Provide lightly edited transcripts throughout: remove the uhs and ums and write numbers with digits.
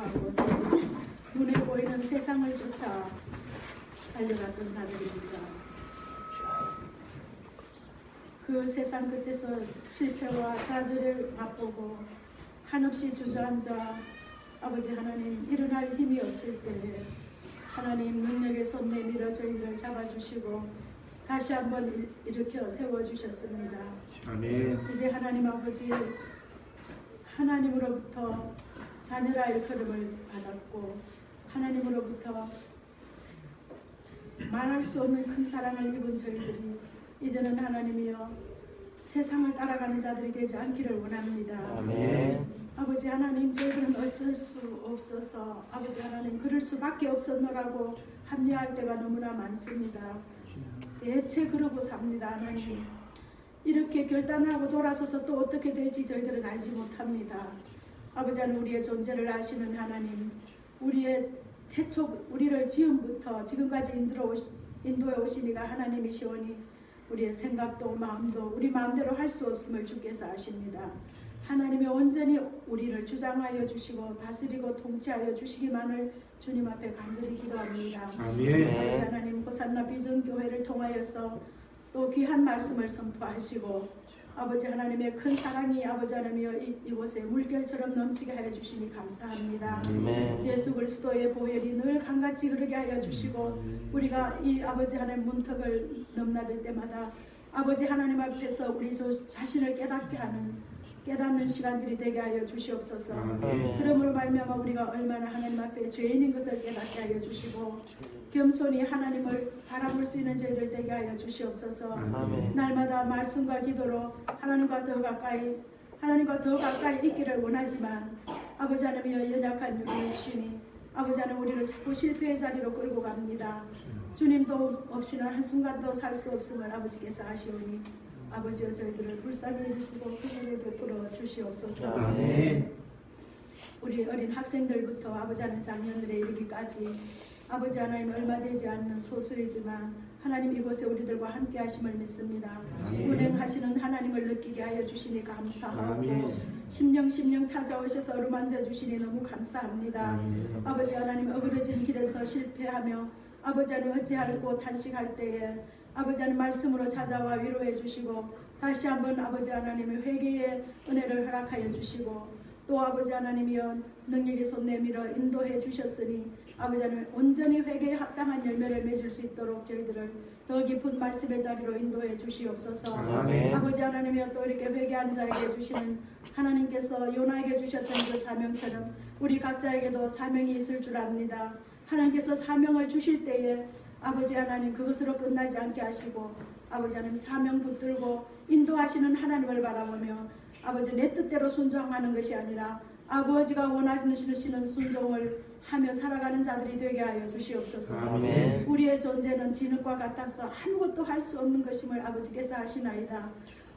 불구하고 눈에 보이는 세상을 쫓아 달려갔던 자들입니다. 그 세상 끝에서 실패와 좌절을 맛보고 한없이 주저앉아 아버지 하나님 일어날 힘이 없을 때에 하나님 능력의 손 내밀어 저희를 잡아주시고 다시 한번 일으켜 세워주셨습니다. 아멘. 이제 하나님 아버지 하나님으로부터 자녀라 일컬음을 받았고 하나님으로부터 말할 수 없는 큰 사랑을 입은 저희들이 이제는 하나님이여 세상을 따라가는 자들이 되지 않기를 원합니다. 아멘. 아버지 하나님 저희들은 어쩔 수 없어서 아버지 하나님 그럴 수밖에 없었노라고 합리할 때가 너무나 많습니다. 대체 그러고 삽니다. 하나님 이렇게 결단하고 돌아서서 또 어떻게 될지 저희들은 알지 못합니다. 아버지 하나님 우리의 존재를 아시는 하나님 우리의 태초 우리를 지음부터 지금까지 인도해 오시니가 하나님이시오니 우리의 생각도 마음도 우리 마음대로 할 수 없음을 주께서 아십니다. 하나님이 온전히 우리를 주장하여 주시고 다스리고 통치하여 주시기만을 주님 앞에 간절히 기도합니다. 아멘. 아버지 하나님 호산나 비전교회를 통하여서 또 귀한 말씀을 선포하시고 아버지 하나님의 큰 사랑이 아버지 하나님이여 이곳에 물결처럼 넘치게 하여 주시니 감사합니다. 아멘. 예수 그리스도의 보혈이 늘 강같이 흐르게 하여 주시고 우리가 이 아버지 하나님 문턱을 넘나들 때마다 아버지 하나님 앞에서 우리 자신을 깨닫는 시간들이 되게 하여 주시옵소서. 아멘. 그러므로 말미암아 우리가 얼마나 하나님 앞에 죄인인 것을 깨닫게 하여 주시고 겸손히 하나님을 바라볼 수 있는 저희들 되게 하여 주시옵소서. 아멘. 날마다 말씀과 기도로 하나님과 더 가까이 있기를 원하지만 아버지 하나님이여 연약한 우리이시니 아버지 하나님 우리를 자꾸 실패의 자리로 끌고 갑니다. 주님도 없이는 한순간도 살 수 없음을 아버지께서 아시오니 아버지여 저희들을 불쌍히 여기시고 긍휼을 베풀어 주시옵소서. 아멘. 우리 어린 학생들부터 아버지 하나님 장년들에 이르기까지 아버지 하나님 얼마 되지 않는 소수이지만 하나님 이곳에 우리들과 함께 하심을 믿습니다. 아멘. 운행하시는 하나님을 느끼게 하여 주시니 감사하고 아멘. 심령 찾아오셔서 어루만져 주시니 너무 감사합니다. 아멘. 아버지 하나님 어그러진 길에서 실패하며 아버지 하나님 어찌할고 탄식할 때에 아버지 하나님 말씀으로 찾아와 위로해 주시고 다시 한번 아버지 하나님의 회개의 은혜를 허락하여 주시고 또 아버지 하나님이여 능력의 손 내밀어 인도해 주셨으니 아버지 하나님 온전히 회개에 합당한 열매를 맺을 수 있도록 저희들을 더 깊은 말씀의 자리로 인도해 주시옵소서. 아멘. 아버지 하나님이여 또 이렇게 회개한 자에게 주시는 하나님께서 요나에게 주셨던 그 사명처럼 우리 각자에게도 사명이 있을 줄 압니다. 하나님께서 사명을 주실 때에 아버지 하나님 그것으로 끝나지 않게 하시고 아버지 하나님 사명 붙들고 인도하시는 하나님을 바라보며 아버지 내 뜻대로 순종하는 것이 아니라 아버지가 원하시는 순종을 하며 살아가는 자들이 되게 하여 주시옵소서. 아멘. 우리의 존재는 진흙과 같아서 아무것도 할 수 없는 것임을 아버지께서 아시나이다.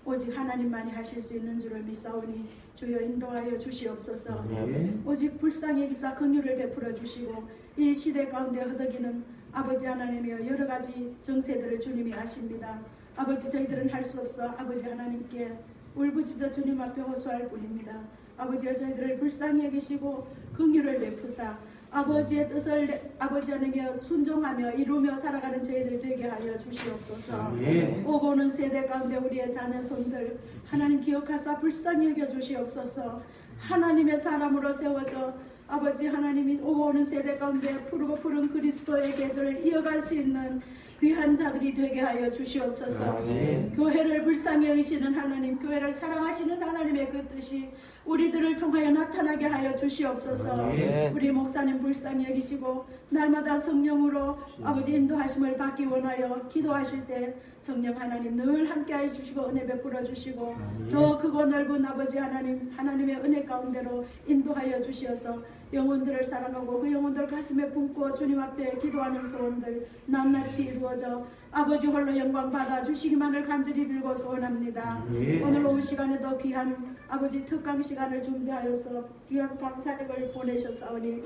오직 하나님만이 하실 수 있는 줄을 믿사오니 주여 인도하여 주시옵소서. 아멘. 오직 불쌍히 여기사 긍휼을 베풀어 주시고 이 시대 가운데 허덕이는 아버지 하나님이여 여러 가지 정세들을 주님이 아십니다. 아버지 저희들은 할 수 없어 아버지 하나님께 울부짖어 주님 앞에 호소할 뿐입니다. 아버지여 저희들을 불쌍히 여기시고 긍휼을 베푸사 아버지의 뜻을 아버지 하나님이여 순종하며 이루며 살아가는 저희들 되게 하여 주시옵소서. 아멘. 오고 오는 세대 가운데 우리의 자녀 손들 하나님 기억하사 불쌍히 여겨 주시옵소서. 하나님의 사람으로 세워져 아버지 하나님이 오고 오는 세대 가운데 푸르고 푸른 그리스도의 계절을 이어갈 수 있는 귀한 자들이 되게 하여 주시옵소서. 아멘. 교회를 불쌍히 여기시는 하나님, 교회를 사랑하시는 하나님의 그 뜻이 우리들을 통하여 나타나게 하여 주시옵소서. 아멘. 우리 목사님 불쌍히 여기시고 날마다 성령으로 아버지 인도하심을 받기 원하여 기도하실 때 성령 하나님 늘 함께하여 주시고 은혜 베풀어 주시고 아멘. 더 크고 넓은 아버지 하나님의 은혜 가운데로 인도하여 주시어서 영혼들을 사랑하고 그 영혼들 가슴에 품고 주님 앞에 기도하는 소원들 낱낱이 이루어져 아버지 홀로 영광 받아 주시기만을 간절히 빌고 소원합니다. 오늘 오후 시간에도 귀한 아버지 특강 시간을 준비하여서 귀한 강사님을 보내셨사오니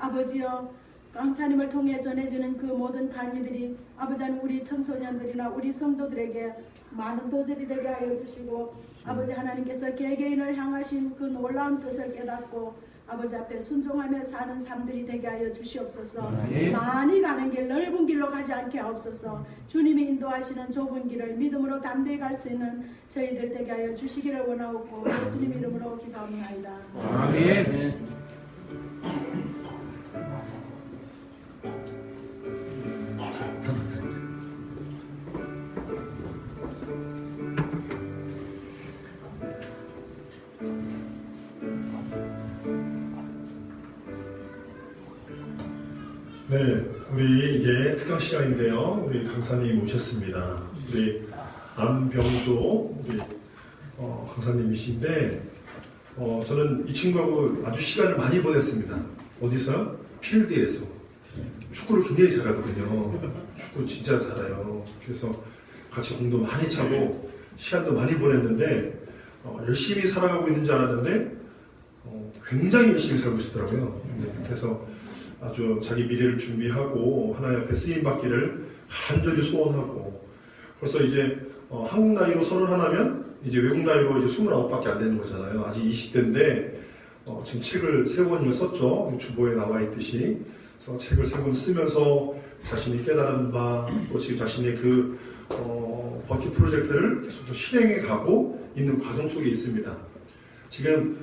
아버지여 강사님을 통해 전해지는 그 모든 강의들이 아버지 하나님 우리 청소년들이나 우리 성도들에게 많은 도전이 되게 하여 주시고 아버지 하나님께서 개개인을 향하신 그 놀라운 뜻을 깨닫고 아버지 앞에 순종하며 사는 삶들이 되게 하여 주시옵소서. 아멘. 많이 가는 길 넓은 길로 가지 않게 하옵소서. 주님이 인도하시는 좁은 길을 믿음으로 담대히 갈 수 있는 저희들 되게 하여 주시기를 원하옵고 예수님 이름으로 기도합니다. 아멘. 네, 우리 이제 특강 시간인데요. 우리 강사님 오셨습니다. 우리 안병조 우리 강사님이신데 저는 이 친구하고 아주 시간을 많이 보냈습니다. 어디서요? 필드에서. 축구를 굉장히 잘하거든요. 축구 진짜 잘해요. 그래서 같이 공도 많이 차고 시간도 많이 보냈는데 열심히 살아가고 있는 줄 알았는데 굉장히 열심히 살고 있더라고요. 그래서 아주 자기 미래를 준비하고 하나님 앞에 쓰임받기를 간절히 소원하고 벌써 이제 한국 나이로 31면 이제 외국 나이로 이제 29밖에 안 되는 거잖아요. 아직 20대인데 지금 책을 3권을 썼죠. 주보에 나와 있듯이. 그래서 책을 3권 쓰면서 자신이 깨달은 바 또 지금 자신의 그 버킷 프로젝트를 계속 또 실행해 가고 있는 과정 속에 있습니다. 지금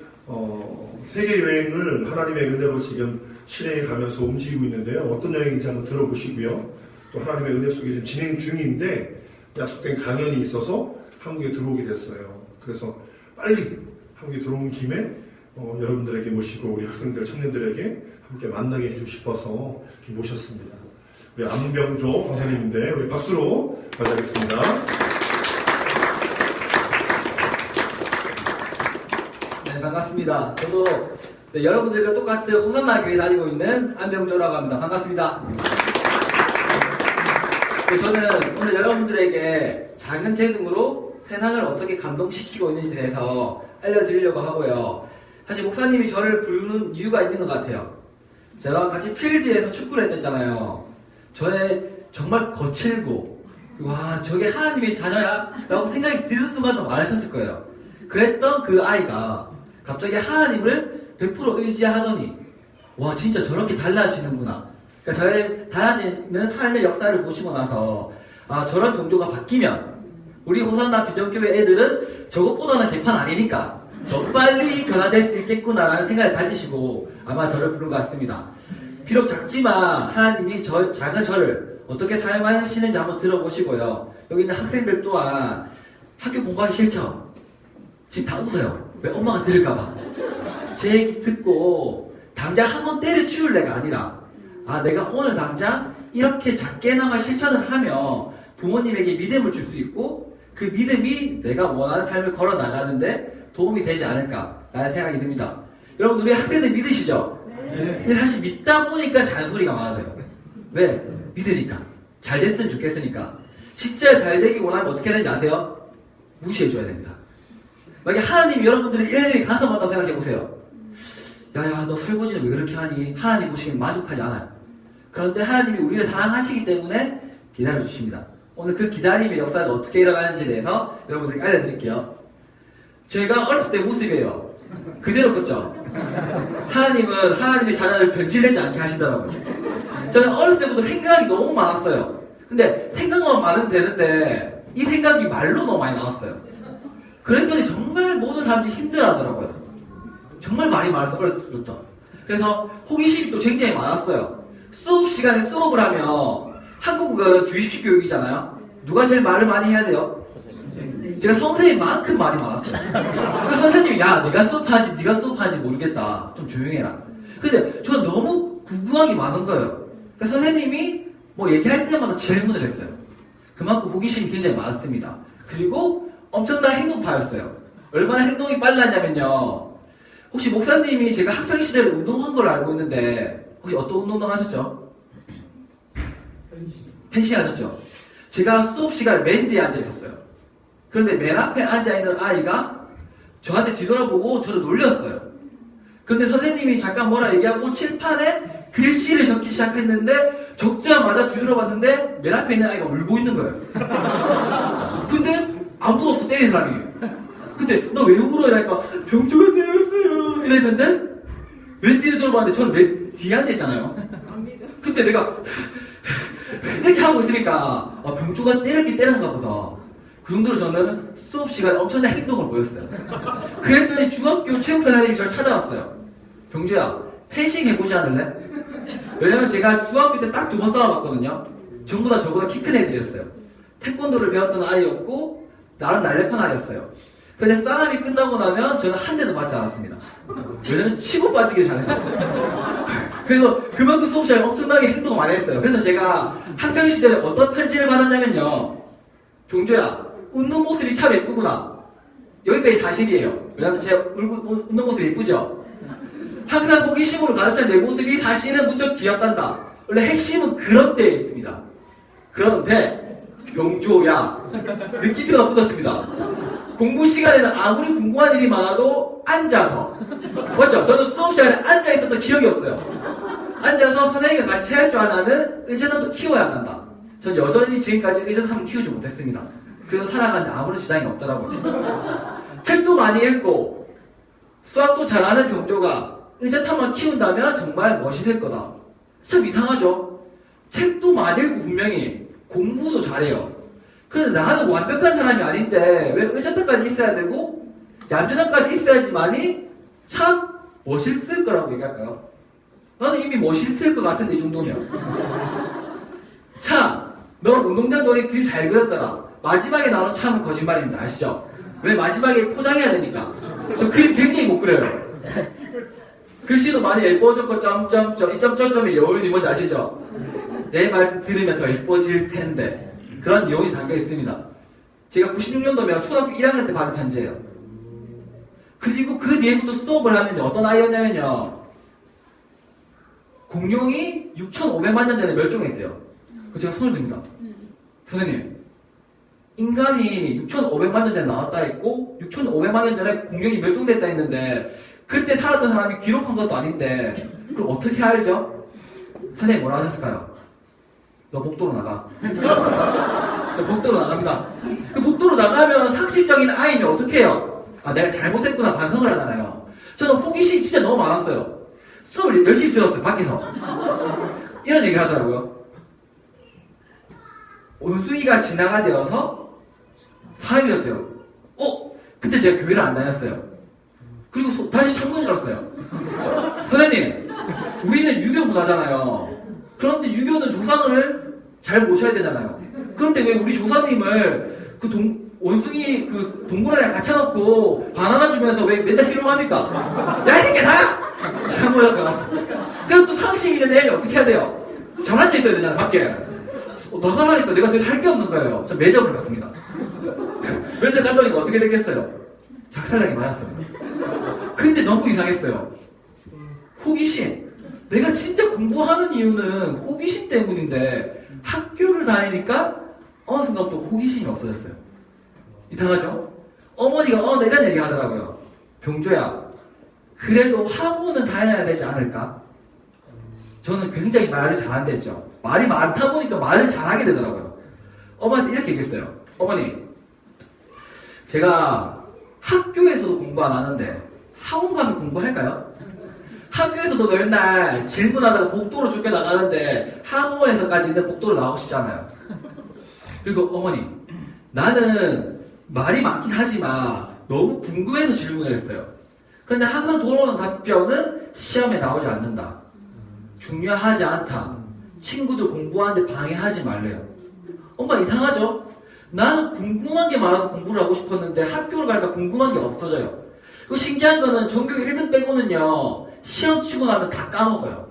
세계 여행을 하나님의 은혜로 지금 실행해 가면서 움직이고 있는데요. 어떤 여행인지 한번 들어보시고요. 또 하나님의 은혜 속에 지금 진행 중인데 약속된 강연이 있어서 한국에 들어오게 됐어요. 그래서 빨리 한국에 들어온 김에 여러분들에게 모시고 우리 학생들, 청년들에게 함께 만나게 해주고 싶어서 이렇게 모셨습니다. 우리 안병조 강사님인데 우리 박수로 맞이하겠습니다. 네, 반갑습니다. 저도 여러분들과 똑같은 호산나 교회 다니고 있는 안병조라고 합니다. 반갑습니다. 저는 오늘 여러분들에게 작은 재능으로 세상을 어떻게 감동시키고 있는지에 대해서 알려드리려고 하고요. 사실 목사님이 저를 부르는 이유가 있는 것 같아요. 제가 같이 필드에서 축구를 했잖아요. 저의 정말 거칠고 와 저게 하나님의 자녀야? 라고 생각이 드는 순간도 많으셨을 거예요. 그랬던 그 아이가 갑자기 하나님을 100% 의지하더니 와 진짜 저렇게 달라지는구나. 그러니까 저의 달라지는 삶의 역사를 보시고 나서 아 저런 경조가 바뀌면 우리 호산나 비전교회 애들은 저것보다는 개판 아니니까 더 빨리 변화될 수 있겠구나라는 생각을 가지시고 아마 저를 부른 것 같습니다. 비록 작지만 하나님이 작은 저를 어떻게 사용하시는지 한번 들어보시고요. 여기 있는 학생들 또한 학교 공부하기 싫죠? 지금 다 웃어요. 왜? 엄마가 들을까봐. 제 얘기 듣고 당장 한 번 때려치울 애가 아니라 아 내가 오늘 당장 이렇게 작게나마 실천을 하며 부모님에게 믿음을 줄 수 있고 그 믿음이 내가 원하는 삶을 걸어 나가는데 도움이 되지 않을까라는 생각이 듭니다. 여러분 우리 학생들 믿으시죠? 네. 근데 사실 믿다 보니까 잔소리가 많아져요. 왜? 믿으니까. 잘 됐으면 좋겠으니까. 진짜 잘 되기 원하면 어떻게 되는지 아세요? 무시해줘야 됩니다. 만약에 하나님이 여러분들이 일일이 간섭한다고 생각해보세요. 야야 너 설거지는 왜 그렇게 하니? 하나님 보시기엔 만족하지 않아요. 그런데 하나님이 우리를 사랑하시기 때문에 기다려주십니다. 오늘 그 기다림의 역사가 어떻게 일어나는지에 대해서 여러분들께 알려드릴게요. 제가 어렸을 때 모습이에요. 그대로 컸죠? 하나님은 하나님의 자녀를 변질되지 않게 하시더라고요. 저는 어렸을 때부터 생각이 너무 많았어요. 근데 생각만 많으면 되는데 이 생각이 말로 너무 많이 나왔어요. 그랬더니 정말 모든 사람들이 힘들어하더라고요. 정말 말이 많았어요. 어렸을 때부터. 그래서 호기심이 또 굉장히 많았어요. 수업 시간에 수업을 하면 한국은 주입식 교육이잖아요. 누가 제일 말을 많이 해야 돼요? 제가 선생님만큼 말이 많았어요. 그래서 선생님이 야 내가 수업하는지 네가 수업하는지 모르겠다. 좀 조용해라. 근데 저는 너무 궁금한 게 많은 거예요. 그러니까 선생님이 뭐 얘기할 때마다 질문을 했어요. 그만큼 호기심이 굉장히 많았습니다. 그리고 엄청난 행동파였어요. 얼마나 행동이 빨랐냐면요. 혹시 목사님이 제가 학창시절에 운동한 걸 알고 있는데 혹시 어떤 운동 하셨죠? 펜싱 하셨죠? 제가 수업 시간에 맨 뒤에 앉아 있었어요. 그런데 맨 앞에 앉아있는 아이가 저한테 뒤돌아보고 저를 놀렸어요. 근데 선생님이 잠깐 뭐라 얘기하고 칠판에 글씨를 적기 시작했는데 적자마자 뒤돌아봤는데 맨 앞에 있는 아이가 울고 있는 거예요. 근데 아무도 없어 때린 사람이. 근데 너 왜 울어? 이러니까 병조가 때렸어요 이랬는데 왼뒤를 돌아봤는데 저는 왼 뒤에 앉아있잖아요. 근데 내가 이렇게 하고 있으니까 병조가 때리는가 보다. 그 정도로 저는 수업 시간에 엄청난 행동을 보였어요. 그랬더니 중학교 체육사장님이 저를 찾아왔어요. 병조야, 펜싱 해보지 않을래? 왜냐면 제가 중학교 때 딱 2번 싸워봤거든요. 전부 다 저보다 키 큰 애들이었어요. 태권도를 배웠던 아이였고 나는 날렵한 아이였어요. 근데 싸움이 끝나고 나면 저는 한 대도 맞지 않았습니다. 왜냐면 치고 빠지길 잘했어요. 그래서 그만큼 수업 시간에 엄청나게 행동을 많이 했어요. 그래서 제가 학창시절에 어떤 편지를 받았냐면요. 병조야, 웃는 모습이 참 예쁘구나. 여기까지 사실이에요. 왜냐면 제 웃는 모습이 예쁘죠? 항상 호기심으로 가득 찬 내 모습이 사실은 무척 귀엽단다. 원래 핵심은 그런 데에 있습니다. 그런데 병조야, 느낌표가 붙었습니다. 공부 시간에는 아무리 궁금한 일이 많아도 앉아서, 맞죠? 저는 수업 시간에 앉아 있었던 기억이 없어요. 앉아서 선생님과 같이 할 줄 아는 의젓함도 키워야 한다. 전 여전히 지금까지 의젓함을 키우지 못했습니다. 그래서 살아가는데 아무런 지장이 없더라고요. 책도 많이 읽고 수학도 잘하는 병조가 의젓함만 키운다면 정말 멋있을 거다. 참 이상하죠? 책도 많이 읽고 분명히 공부도 잘해요. 그런데 나는 완벽한 사람이 아닌데 왜 의젓함까지 있어야 되고 얌전함까지 있어야지만이 참 멋있을 거라고 얘기할까요? 나는 이미 멋있을 것 같은데 이 정도면. 참, 넌 운동장 놀이 그림 잘 그렸더라. 마지막에 나오는 참은 거짓말입니다. 아시죠? 왜 마지막에 포장해야 되니까. 저 그림 굉장히 못 그려요. 글씨도 많이 예뻐졌고 점점점 이 점점점의 여운이 뭔지 아시죠? 내 말 들으면 더 예뻐질 텐데 그런 여운이 담겨 있습니다. 제가 96년도면 초등학교 1학년 때 받은 편지예요. 그리고 그 뒤에부터 수업을 하면 어떤 아이였냐면요. 공룡이 6,500만 년 전에 멸종했대요. 그 제가 손을 듭니다. 선생님, 인간이 6,500만 년 전에 나왔다 했고 6,500만 년 전에 공룡이 멸종됐다 했는데 그때 살았던 사람이 기록한 것도 아닌데 그럼 어떻게 알죠? 선생님 뭐라고 하셨을까요? 너 복도로 나가. 저 복도로 나갑니다. 그 복도로 나가면 상식적인 아이면 어떻게 해요? 아, 내가 잘못했구나 반성을 하잖아요. 저는 호기심이 진짜 너무 많았어요. 수업을 열심히 들었어요, 밖에서. 이런 얘기를 하더라고요. 원숭이가 진화가 되어서 사람이 됐대요. 그때 제가 교회를 안 다녔어요. 그리고 다시 창문을 열었어요. 선생님, 우리는 유교 문화잖아요. 그런데 유교는 조상을 잘 모셔야 되잖아요. 그런데 왜 우리 조상님을 원숭이 동굴 안에 갇혀놓고 바나나 주면서 왜 맨날 희롱합니까? 야, 이 새끼 나야! 창문을 열고 나갔어. 그럼 또 상식 있는 애를 어떻게 해야 돼요? 잘 앉아 있어야 되잖아요, 밖에. 나가라니까 내가 되게 할 게 없는 거예요. 저 매점을 갔습니다. 매점 갔더니 어떻게 됐겠어요? 작살나게 맞았습니다. 근데 너무 이상했어요. 호기심. 내가 진짜 공부하는 이유는 호기심 때문인데 학교를 다니니까 어느 순간부터 호기심이 없어졌어요. 이상하죠? 어머니가 이런 얘기 하더라고요. 병조야, 그래도 학원은 다녀야 되지 않을까? 저는 굉장히 말을 잘한다 했죠. 말이 많다 보니까 말을 잘하게 되더라고요. 어머니한테 이렇게 얘기했어요. 어머니, 제가 학교에서도 공부 안 하는데 학원 가면 공부할까요? 학교에서도 맨날 질문하다가 복도로 쫓겨나가는데 학원에서까지는 복도로 나가고 싶잖아요. 그리고 어머니, 나는 말이 많긴 하지만 너무 궁금해서 질문을 했어요. 그런데 항상 돌아오는 답변은 시험에 나오지 않는다. 중요하지 않다. 친구들 공부하는데 방해하지 말래요. 엄마 이상하죠? 나는 궁금한 게 많아서 공부를 하고 싶었는데 학교를 가니까 궁금한 게 없어져요. 그리고 신기한 거는 전교 1등 빼고는요. 시험 치고 나면 다 까먹어요.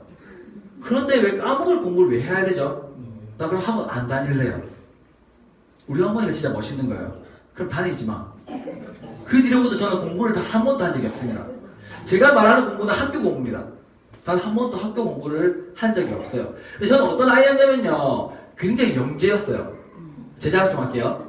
그런데 왜 까먹을 공부를 왜 해야 되죠? 나 그럼 학원 안 다닐래요. 우리 어머니가 진짜 멋있는 거예요. 그럼 다니지 마. 그 뒤로부터 저는 공부를 다 한 번도 한 적이 없습니다. 제가 말하는 공부는 학교 공부입니다. 단 한 번도 학교 공부를 한 적이 없어요. 근데 저는 어떤 아이였냐면요. 굉장히 영재였어요. 제 자랑 좀 할게요.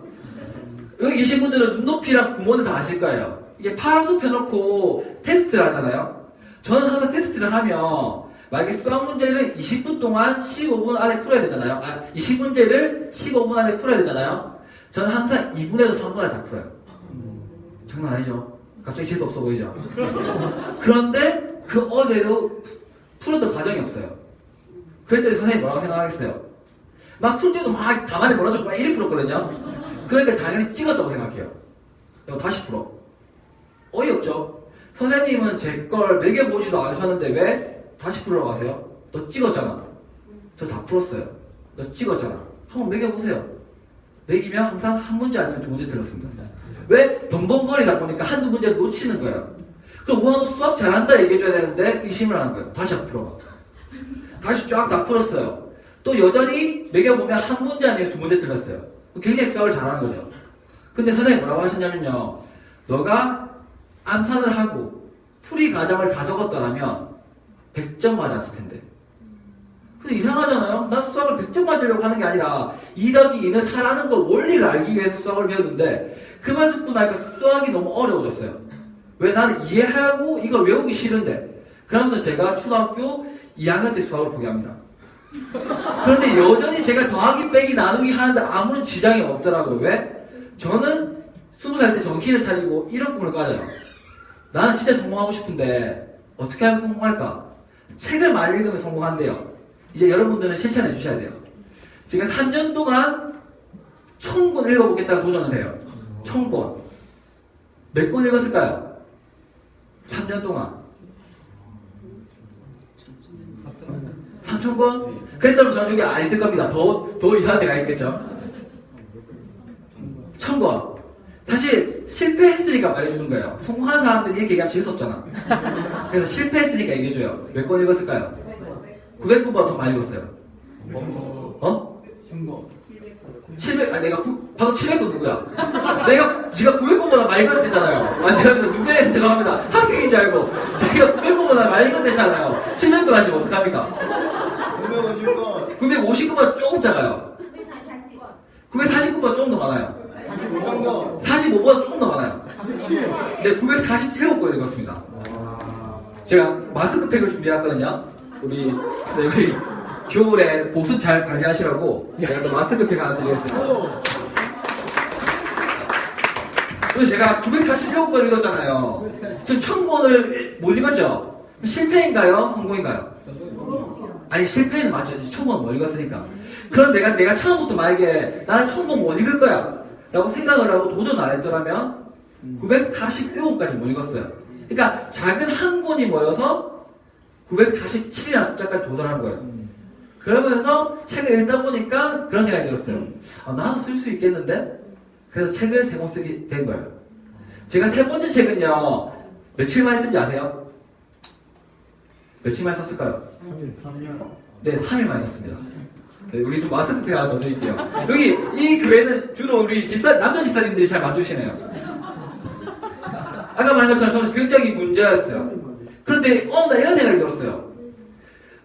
여기 계신 분들은 눈높이랑 구멍을 다 아실 거예요. 이게 파란소 펴놓고 테스트를 하잖아요. 저는 항상 테스트를 하면 만약에 수학 문제를 20분 동안 15분 안에 풀어야 되잖아요. 20문제를 15분 안에 풀어야 되잖아요. 저는 항상 2분에서 3분 안에 다 풀어요. 장난 아니죠? 갑자기 재수 없어 보이죠? 그런데 그 어제도 풀었던 과정이 없어요. 그랬더니 선생님이 뭐라고 생각하겠어요? 막 풀 때도 막 가만히 몰아주고 막 이리 풀었거든요. 그러니까 당연히 찍었다고 생각해요. 이거 다시 풀어. 어이없죠? 선생님은 제 걸 매겨보지도 않으셨는데 왜 다시 풀으라고 하세요? 너 찍었잖아. 저 다 풀었어요. 너 찍었잖아. 한번 매겨보세요. 매기면 항상 한 문제 아니면 두 문제 틀렸습니다. 왜? 덤벙거리다 보니까 한두 문제를 놓치는 거예요. 그럼 우와 너 수학 잘한다 얘기해줘야 되는데 의심을 하는 거예요. 다시 앞으로 풀어봐. 다시 쫙 다 풀었어요. 또 여전히 매겨보면 한 문제 아니면 두 문제 틀렸어요. 굉장히 수학을 잘하는 거죠. 근데 선생님이 뭐라고 하셨냐면요. 너가 암산을 하고 풀이 과정을 다 적었더라면 100점 맞았을 텐데. 근데 이상하잖아요. 난 수학을 100점 맞으려고 하는 게 아니라 2 더하기 2는 4라는 걸 원리를 알기 위해서 수학을 배웠는데 그 말 듣고 나니까 수학이 너무 어려워졌어요. 왜? 나는 이해하고 이걸 외우기 싫은데. 그러면서 제가 초등학교 2학년 때 수학을 포기합니다. 그런데 여전히 제가 더하기 빼기 나누기 하는데 아무런 지장이 없더라고요. 왜? 저는 20살 때 정신을 차리고 이런 꿈을 가져요. 나는 진짜 성공하고 싶은데 어떻게 하면 성공할까? 책을 많이 읽으면 성공한대요. 이제 여러분들은 실천해 주셔야 돼요. 제가 3년 동안 1000권 읽어보겠다고 도전을 해요. 1000권. 몇 권 읽었을까요? 3년 동안. 3000권? 그랬다면 저는 여기 안 있을 겁니다. 더 이상한 데가 있겠죠. 1000권. 사실 실패했으니까 말해주는 거예요. 성공한 사람들이 이렇게 얘기하면 재수없잖아. 그래서 실패했으니까 얘기해줘요. 몇 권 읽었을까요? 900권보다 더 많이 읽었어요. 어? 700, 내가 방금 700권 누구야? 제가 900권보다 많이 읽었댔잖아요. 제가 누구예요? 죄송합니다. 학생인 줄 알고. 제가 900권보다 많이 읽었댔잖아요. 700권 하시면 어떡합니까? 950권보다 조금 작아요. 949권보다 조금 더 많아요. 45보다 조금 더 많아요. 네, 947권 읽었습니다. 제가 마스크팩을 준비했거든요. 우리 겨울에 보습 잘 관리하시라고 제가 또 마스크팩 하나 드리겠습니다. 그래서 제가 947권 읽었잖아요. 전 1000권을 못 읽었죠? 실패인가요? 성공인가요? 아니 실패는 맞죠. 1000권 못 읽었으니까. 그럼 내가 처음부터 만약에 나는 1000권 못 읽을 거야 라고 생각을 하고 도전 안 했더라면 947권까지 못 읽었어요. 그러니까 작은 한 권이 모여서 947이라는 숫자까지 도달한 거예요. 그러면서 책을 읽다 보니까 그런 생각이 들었어요. 나도 쓸 수 있겠는데? 그래서 책을 3권 쓰게 된 거예요. 제가 3번째 책은요 며칠 만에 쓴지 아세요? 며칠 만에 썼을까요? 3년. 네, 3일 만에 썼습니다. 네, 우리 좀 마스크팩 하나 더 드릴게요. 여기 이 교회는 주로 우리 남자 집사님들이 잘 만주시네요. 아까 말한 것처럼 저는 굉장히 문제였어요. 그런데 나 이런 생각이 들었어요.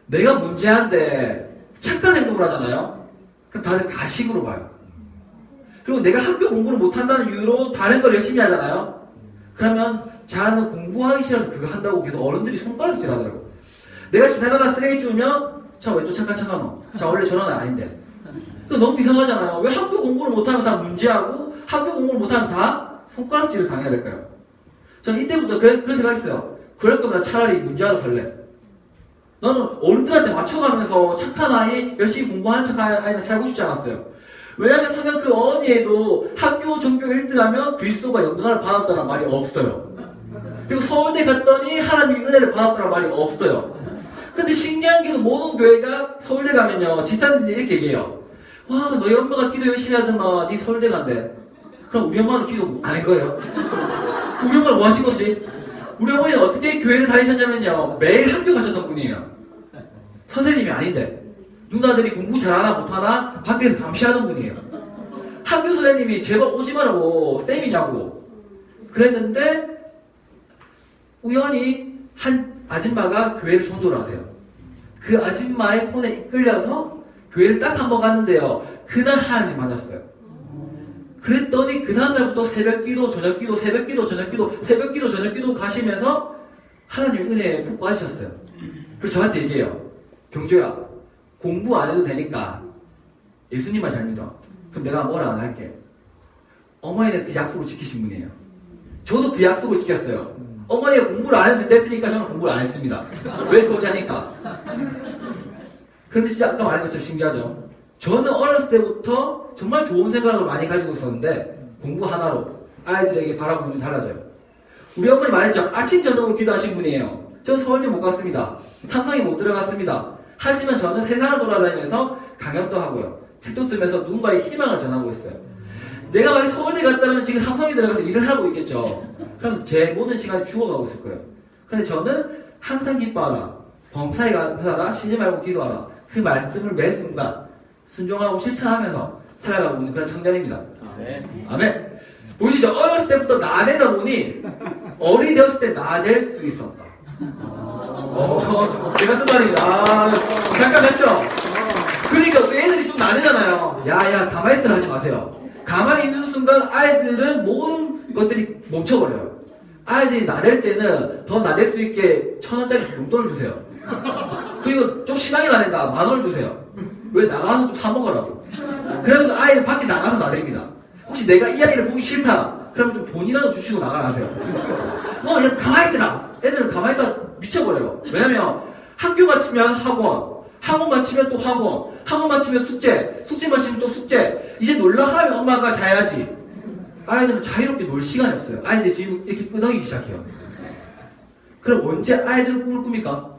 내가 문제한데 착한 행동을 하잖아요. 그럼 다들 가식으로 봐요. 그리고 내가 학교 공부를 못한다는 이유로 다른 걸 열심히 하잖아요. 그러면 자는 공부하기 싫어서 그거 한다고 계속 어른들이 손가락질 하더라고요. 내가 지나가다 쓰레기 주우면 왜 또 착한 놈. 원래 저런 애 아닌데. 너무 이상하잖아요. 왜 학교 공부를 못하면 다 문제하고 학교 공부를 못하면 다 손가락질을 당해야 될까요? 저는 이때부터 그런 생각했어요. 그럴 거면 차라리 문제하러 살래. 나는 어른들한테 맞춰가면서 착한 아이, 열심히 공부하는 착한 아이는 살고 싶지 않았어요. 왜냐하면 성경 그 어디에도 학교 전교 1등하면 그리스도가 영광을 받았다는 말이 없어요. 그리고 서울대 갔더니 하나님이 은혜를 받았다는 말이 없어요. 근데 신기한 게 모든 교회가 서울대 가면요 집사님들이 이렇게 얘기해요. 와, 너희 엄마가 기도 열심히 하더만 네 서울대 간대. 그럼 우리 엄마는 기도 안 한 거예요? 우리 엄마는 뭐 하신 거지? 우리 어머니는 어떻게 교회를 다니셨냐면요 매일 학교 가셨던 분이에요. 선생님이 아닌데 누나들이 공부 잘하나 못하나 밖에서 감시하던 분이에요. 학교 선생님이 제발 오지 말라고 쌤이냐고 그랬는데 우연히 한 아줌마가 교회를 전도를 하세요. 그 아줌마의 손에 이끌려서 교회를 딱 한 번 갔는데요. 그날 하나님 만났어요. 그랬더니 그 다음날부터 새벽기도, 저녁기도, 새벽기도, 저녁기도, 새벽기도, 저녁기도 가시면서 하나님 은혜에 푹 빠지셨어요. 그래서 저한테 얘기해요. 경조야, 공부 안 해도 되니까 예수님만 잘 믿어. 그럼 내가 뭐라 안 할게. 어머니는 그 약속을 지키신 분이에요. 저도 그 약속을 지켰어요. 어머니가 공부를 안 해도 됐으니까 저는 공부를 안 했습니다. 왜 그러자니까. 근데 진짜 아까 말한 것처럼 신기하죠. 저는 어렸을 때부터 정말 좋은 생각을 많이 가지고 있었는데 공부 하나로 아이들에게 바라보는 눈이 달라져요. 우리 어머니 말했죠. 아침 저녁으로 기도하신 분이에요. 저 서울대 못 갔습니다. 삼성에 못 들어갔습니다. 하지만 저는 세상을 돌아다니면서 강연도 하고요. 책도 쓰면서 누군가의 희망을 전하고 있어요. 내가 만약 서울대 갔다면 지금 삼성에 들어가서 일을 하고 있겠죠. 그럼 제 모든 시간이 죽어가고 있을 거예요. 근데 저는 항상 기뻐하라. 범사에 감사하라. 쉬지 말고 기도하라. 그 말씀을 매 순간 순종하고 실천하면서 살아가고 있는 그런 청년입니다. 아멘. 아멘. 보시죠. 어렸을 때부터 나대다 보니 어리 되었을 때 나댈 수 있었다. 제가 쓴 말입니다. 잠깐 맞죠? 그러니까 애들이 좀 나대잖아요. 야야 가만히 있으라 하지 마세요. 가만히 있는 순간 아이들은 모든 것들이 멈춰버려요. 아이들이 나댈 때는 더 나댈 수 있게 1,000원짜리 용돈을 주세요. 그리고 좀 심하게 나댄다. 10,000원을 주세요. 왜? 나가서 좀 사먹으라고. 그러면서 아이들 밖에 나가서 나댑니다. 혹시 내가 이야기를 보기 싫다. 그러면 좀 돈이라도 주시고 나가라세요. 야 가만히 있으라. 애들은 가만히 있다 미쳐버려요. 왜냐면 학교 마치면 학원, 학원 마치면 또 학원, 학원 마치면 숙제, 숙제 마치면 또 숙제. 이제 놀라 하면 엄마가 자야지. 아이들은 자유롭게 놀 시간이 없어요. 아이들이 지금 이렇게 끄덕이기 시작해요. 그럼 언제 아이들은 꿈을 꿉니까?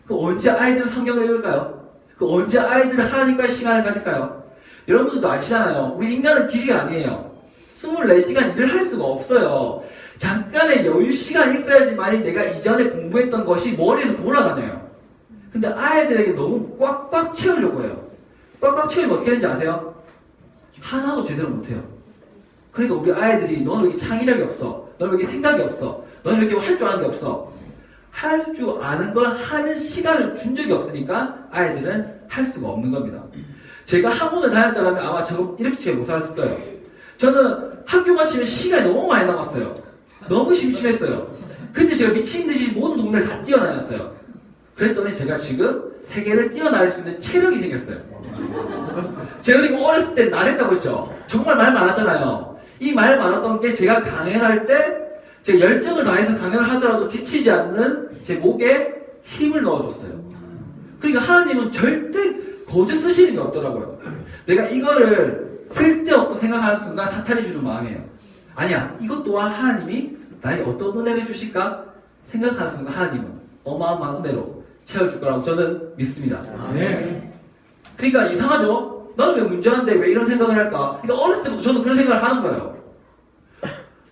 그 언제 아이들은 성경을 읽을까요? 그 언제 아이들은 하나님과의 시간을 가질까요? 여러분들도 아시잖아요. 우리 인간은 길이가 아니에요. 24시간 일을 할 수가 없어요. 잠깐의 여유 시간이 있어야지만 내가 이전에 공부했던 것이 머리에서 돌아다녀요. 근데 아이들에게 너무 꽉꽉 채우려고 해요. 꽉꽉 채우면 어떻게 되는지 아세요? 하나도 제대로 못해요. 그러니까 우리 아이들이 너는 왜 이렇게 창의력이 없어? 너는 왜 이렇게 생각이 없어? 너는 왜 이렇게 할 줄 아는 게 없어? 할 줄 아는 걸 하는 시간을 준 적이 없으니까 아이들은 할 수가 없는 겁니다. 제가 학원을 다녔다면 아마 저는 이렇게 제가 못 살았을 거예요. 저는 학교 마치면 시간이 너무 많이 남았어요. 너무 심심했어요. 그때 제가 미친 듯이 모든 동네를 다 뛰어다녔어요. 그랬더니 제가 지금 세계를 뛰어나갈 수 있는 체력이 생겼어요. 제가 그리고 어렸을 때 나랬다고 했죠. 정말 말 많았잖아요. 이 말 많았던 게 제가 강연할 때 제가 열정을 다해서 강연을 하더라도 지치지 않는 제 목에 힘을 넣어줬어요. 그러니까 하나님은 절대 거저 쓰시는 게 없더라고요. 내가 이거를 쓸데없어 생각하는 순간 사탄이 주는 마음이에요. 아니야, 이것 또한 하나님이 나에게 어떤 은혜를 주실까 생각하는 순간 하나님은 어마어마한 은혜로 채워줄 거라고 저는 믿습니다. 아멘. 그러니까 이상하죠? 나는 왜 문제한데 왜 이런 생각을 할까? 그러니까 어렸을 때부터 저는 그런 생각을 하는 거예요.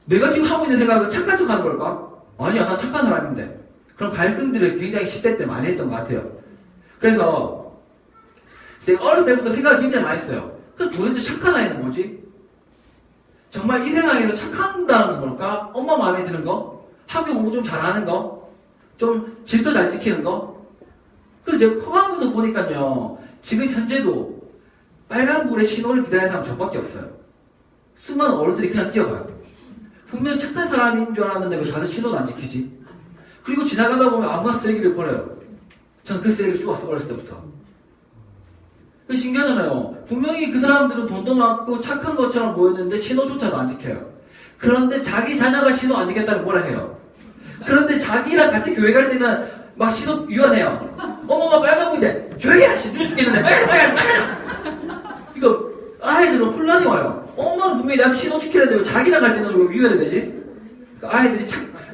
내가 지금 하고 있는 생각은 착한 척 하는 걸까? 아니야, 난 착한 사람인데. 그런 갈등들을 굉장히 10대 때 많이 했던 것 같아요. 그래서 제가 어렸을 때부터 생각을 굉장히 많이 했어요. 그럼 도대체 착한 아이는 뭐지? 정말 이 세상에서 착한다는 걸까? 엄마 마음에 드는 거? 학교 공부 좀 잘하는 거? 좀 질서 잘 지키는 거? 그래서 제가 커가면서 보니까요, 지금 현재도 빨간불에 신호를 기다리는 사람 저밖에 없어요. 수많은 어른들이 그냥 뛰어가요. 분명히 착한 사람인 줄 알았는데 왜 다들 신호도 안 지키지? 그리고 지나가다 보면 아무나 쓰레기를 버려요. 저는 그 쓰레기를 주웠어요, 어렸을 때부터. 그게 신기하잖아요. 분명히 그 사람들은 돈도 많고 착한 것처럼 보였는데 신호조차도 안 지켜요. 그런데 자기 자녀가 신호 안 지켰다고 뭐라 해요. 그런데 자기랑 같이 교회 갈 때는 막 신호 위반해요. 어머가 빨간불인데 조용히 하시 늦어 죽겠는데 빨리. 이거 아이들은 혼란이 와요. 엄마는 분명히 난 신호 지켜야 되고 자기랑 갈 때는 왜 위반해야 되지? 그러니까 아이들이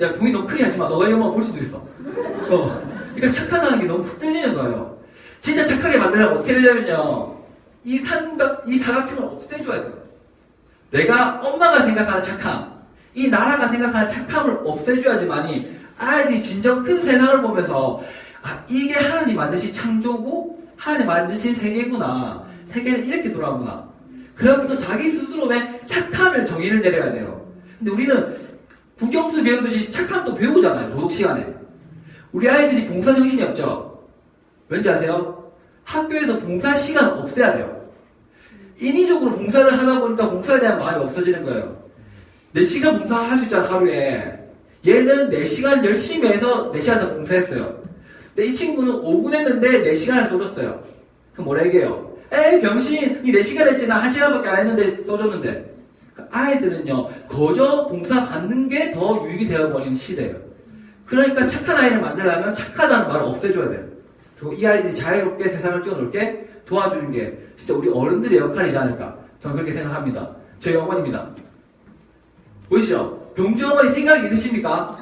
야 봉이 너무 크게 하지 마. 너가 이런 거 볼 수도 있어. 그러니까 착하다는 게 너무 훅 들리는 거예요. 진짜 착하게 만들려면 어떻게 되냐면요. 이 사각형을 없애줘야 돼요. 내가 엄마가 생각하는 착함, 이 나라가 생각하는 착함을 없애줘야지만이 아이들이 진정 큰 세상을 보면서 아, 이게 하나님 만드신 창조고 하나님 만드신 세계구나. 세계는 이렇게 돌아가구나. 그러면서 자기 스스로의 착함을 정의를 내려야 돼요. 근데 우리는 국영수 배우듯이 착함도 배우잖아요. 도덕 시간에. 우리 아이들이 봉사 정신이 없죠. 왠지 아세요? 학교에서 봉사 시간 없애야 돼요. 인위적으로 봉사를 하다 보니까 봉사에 대한 마음이 없어지는 거예요. 4시간 봉사할 수 있잖아, 하루에. 얘는 4시간 열심히 해서 4시간 더 봉사했어요. 근데 이 친구는 5분 했는데 4시간을 써줬어요. 그럼 뭐라 얘기해요? 에이, 병신, 니 4시간 했지, 나 1시간밖에 안 했는데 써줬는데. 아이들은요, 거저 봉사 받는 게 더 유익이 되어버리는 시대예요. 그러니까 착한 아이를 만들려면 착하다는 말을 없애줘야 돼요. 그리고 이 아이들이 자유롭게 세상을 뛰어놀게 도와주는 게 진짜 우리 어른들의 역할이지 않을까. 저는 그렇게 생각합니다. 저희 어머니입니다. 보이시죠? 병주 어머니 생각이 있으십니까?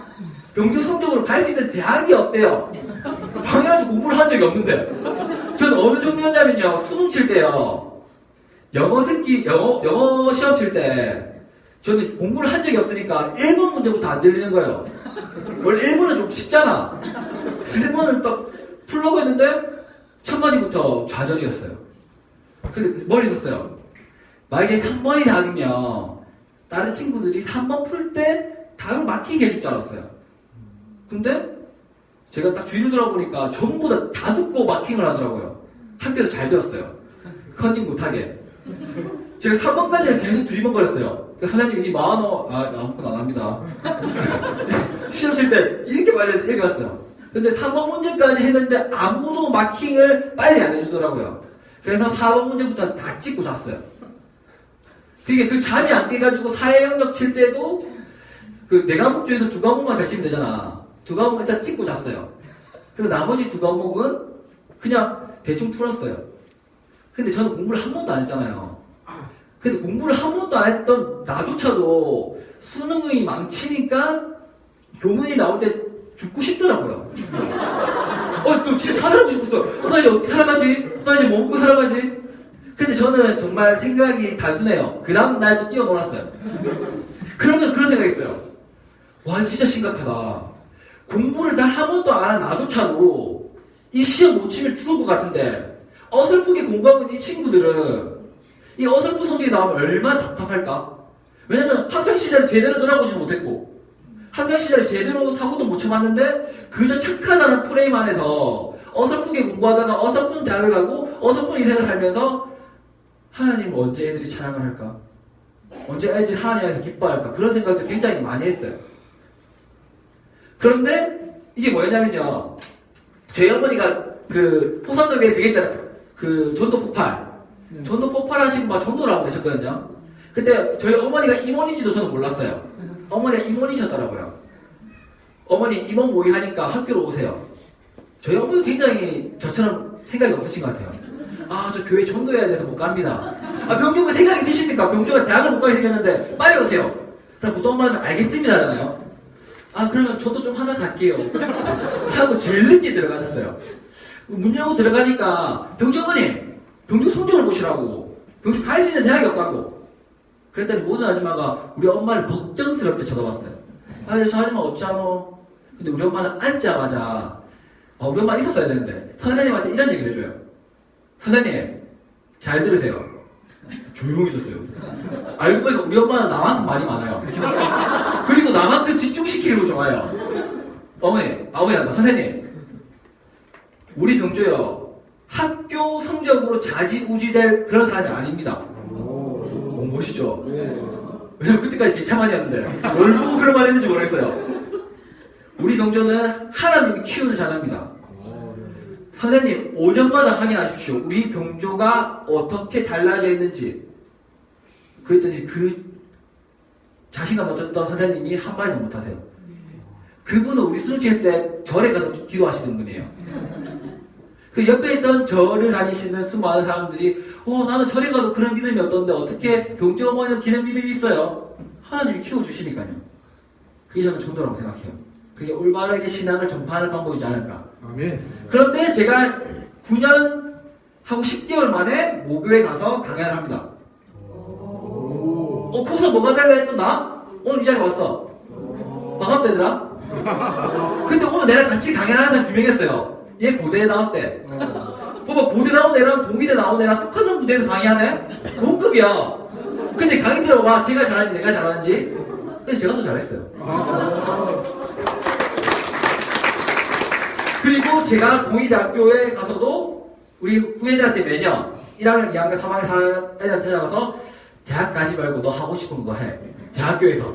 병주 성적으로 갈 수 있는 대학이 없대요. 당연하지, 공부를 한 적이 없는데. 전 어느 정도였냐면요, 수능 칠 때요, 영어 시험 칠 때, 저는 공부를 한 적이 없으니까 1번 문제부터 안 들리는 거예요. 원래 1번은 좀 쉽잖아. 1번을 딱 풀려고 했는데, 첫 마디부터 좌절이었어요. 근데 머리 썼어요. 만약에 3번이 답이면, 다른 친구들이 3번 풀 때 답을 막히게 해줄 줄 알았어요. 근데 제가 딱 주위를 돌아보니까 전부 다 듣고 마킹을 하더라고요. 학교에서 잘 배웠어요. 컨닝 못하게. 제가 3번까지는 계속 두리번거렸어요. 그러니까 선생님 이 만원 아무것도 안 합니다. 시험 칠 때 이렇게 말해야 이렇게 왔어요. 근데 3번 문제까지 했는데 아무도 마킹을 빨리 안 해주더라고요. 그래서 4번 문제부터 다 찍고 잤어요. 그게 그 잠이 안 깨가지고 사회 영역 칠 때도 그 4과목 중에서 2과목만 잘 치면 되잖아. 2과목 일단 찍고 잤어요. 그리고 나머지 2과목은 그냥 대충 풀었어요. 근데 저는 공부를 한 번도 안 했잖아요. 근데 공부를 한 번도 안 했던 나조차도 수능이 망치니까 교문이 나올 때 죽고 싶더라고요. 너 진짜 살아가고 싶었어. 나 이제 어떻게 살아가지? 나 이제 뭐 먹고 살아가지? 근데 저는 정말 생각이 단순해요. 그 다음 날도 뛰어놀았어요. 그러면서 그런 생각이 있어요. 와, 진짜 심각하다. 공부를 다 한 번도 안 한 나조차도 이 시험 못 치면 죽을 것 같은데 어설프게 공부하고 이 친구들은 이 어설픈 성적이 나오면 얼마나 답답할까? 왜냐면 학창시절에 제대로 놀아보지 못했고 학창시절에 제대로 사고도 못 쳐봤는데 그저 착하다는 프레임 안에서 어설프게 공부하다가 어설픈 대학을 가고 어설픈 인생을 살면서 하나님 언제 애들이 찬양을 할까? 언제 애들이 하나님 안에서 기뻐할까? 그런 생각을 굉장히 많이 했어요. 그런데 이게 뭐였냐면요, 저희 어머니가 그 포산도교에 되겠잖아요. 그 전도 폭발 하시고 막 전도를 하고 계셨거든요. 근데 저희 어머니가 임원인지도 저는 몰랐어요. 어머니가 임원이셨더라고요. 어머니 임원 모의 하니까 학교로 오세요. 저희 어머니 굉장히 저처럼 생각이 없으신 것 같아요. 저 교회 전도해야 돼서 못 갑니다. 병주가 생각이 드십니까? 병주가 대학을 못 가게 생겼는데 빨리 오세요. 그럼 보통 엄마는 알겠습니다 하잖아요. 그러면 저도 좀 하나 갈게요 하고 제일 늦게 들어가셨어요. 문 열고 들어가니까 병주 어머니, 병주 성적을 보시라고, 병주 갈 수 있는 대학이 없다고. 그랬더니 모든 아줌마가 우리 엄마를 걱정스럽게 쳐다봤어요. 저 아줌마 어쩌노? 근데 우리 엄마는 앉자마자 우리 엄마 있었어야 되는데 선생님한테 이런 얘기를 해줘요. 선생님 잘 들으세요. 조용해졌어요. 알고 보니까 우리 엄마는 나만큼 말이 많아요. 그리고 나만큼 집중시키려고 좋아해요. 아버지란다. 선생님, 우리 병조요 학교 성적으로 좌지우지될 그런 사람이 아닙니다. 멋있죠? 왜냐면 그때까지 개차만이었는데 뭘 보고 그런 말 했는지 모르겠어요. 우리 병조는 하나님이 키우는 자녀입니다. 선생님 5년마다 확인하십시오. 우리 병조가 어떻게 달라져 있는지. 그랬더니 그 자신감 넘쳤던 선생님이 한마디도 못하세요. 그분은 우리 수능 칠 때 절에 가서 기도하시는 분이에요. 그 옆에 있던 절을 다니시는 수많은 사람들이 나는 절에 가도 그런 믿음이 어떤데 어떻게 병조 어머니는 그런 믿음이 있어요? 하나님이 키워주시니까요. 그게 저는 정도라고 생각해요. 그게 올바르게 신앙을 전파하는 방법이지 않을까. 아멘. 그런데 제가 9년 하고 10개월 만에 모교에 가서 강연을 합니다. 거기서 뭐가 달라 했던 나? 오늘 이 자리에 왔어. 반갑다 얘들아. 근데 오늘 내랑 같이 강연하는 사람 2명 있어요. 얘 고대에 나왔대. 봐봐, 고대 나온 애랑 동의대 나온 애랑 똑같은 무대에서 강의하네? 동급이야. 근데 강의 들어봐. 제가 잘하는지 내가 잘하는지. 근데 제가 더 잘했어요. 그리고 제가 동의대학교에 가서도 우리 후배들한테 매년 1학년, 2학년, 3학년, 4학년 애들한테 찾아가서 대학 가지 말고 너 하고 싶은 거 해. 대학교에서.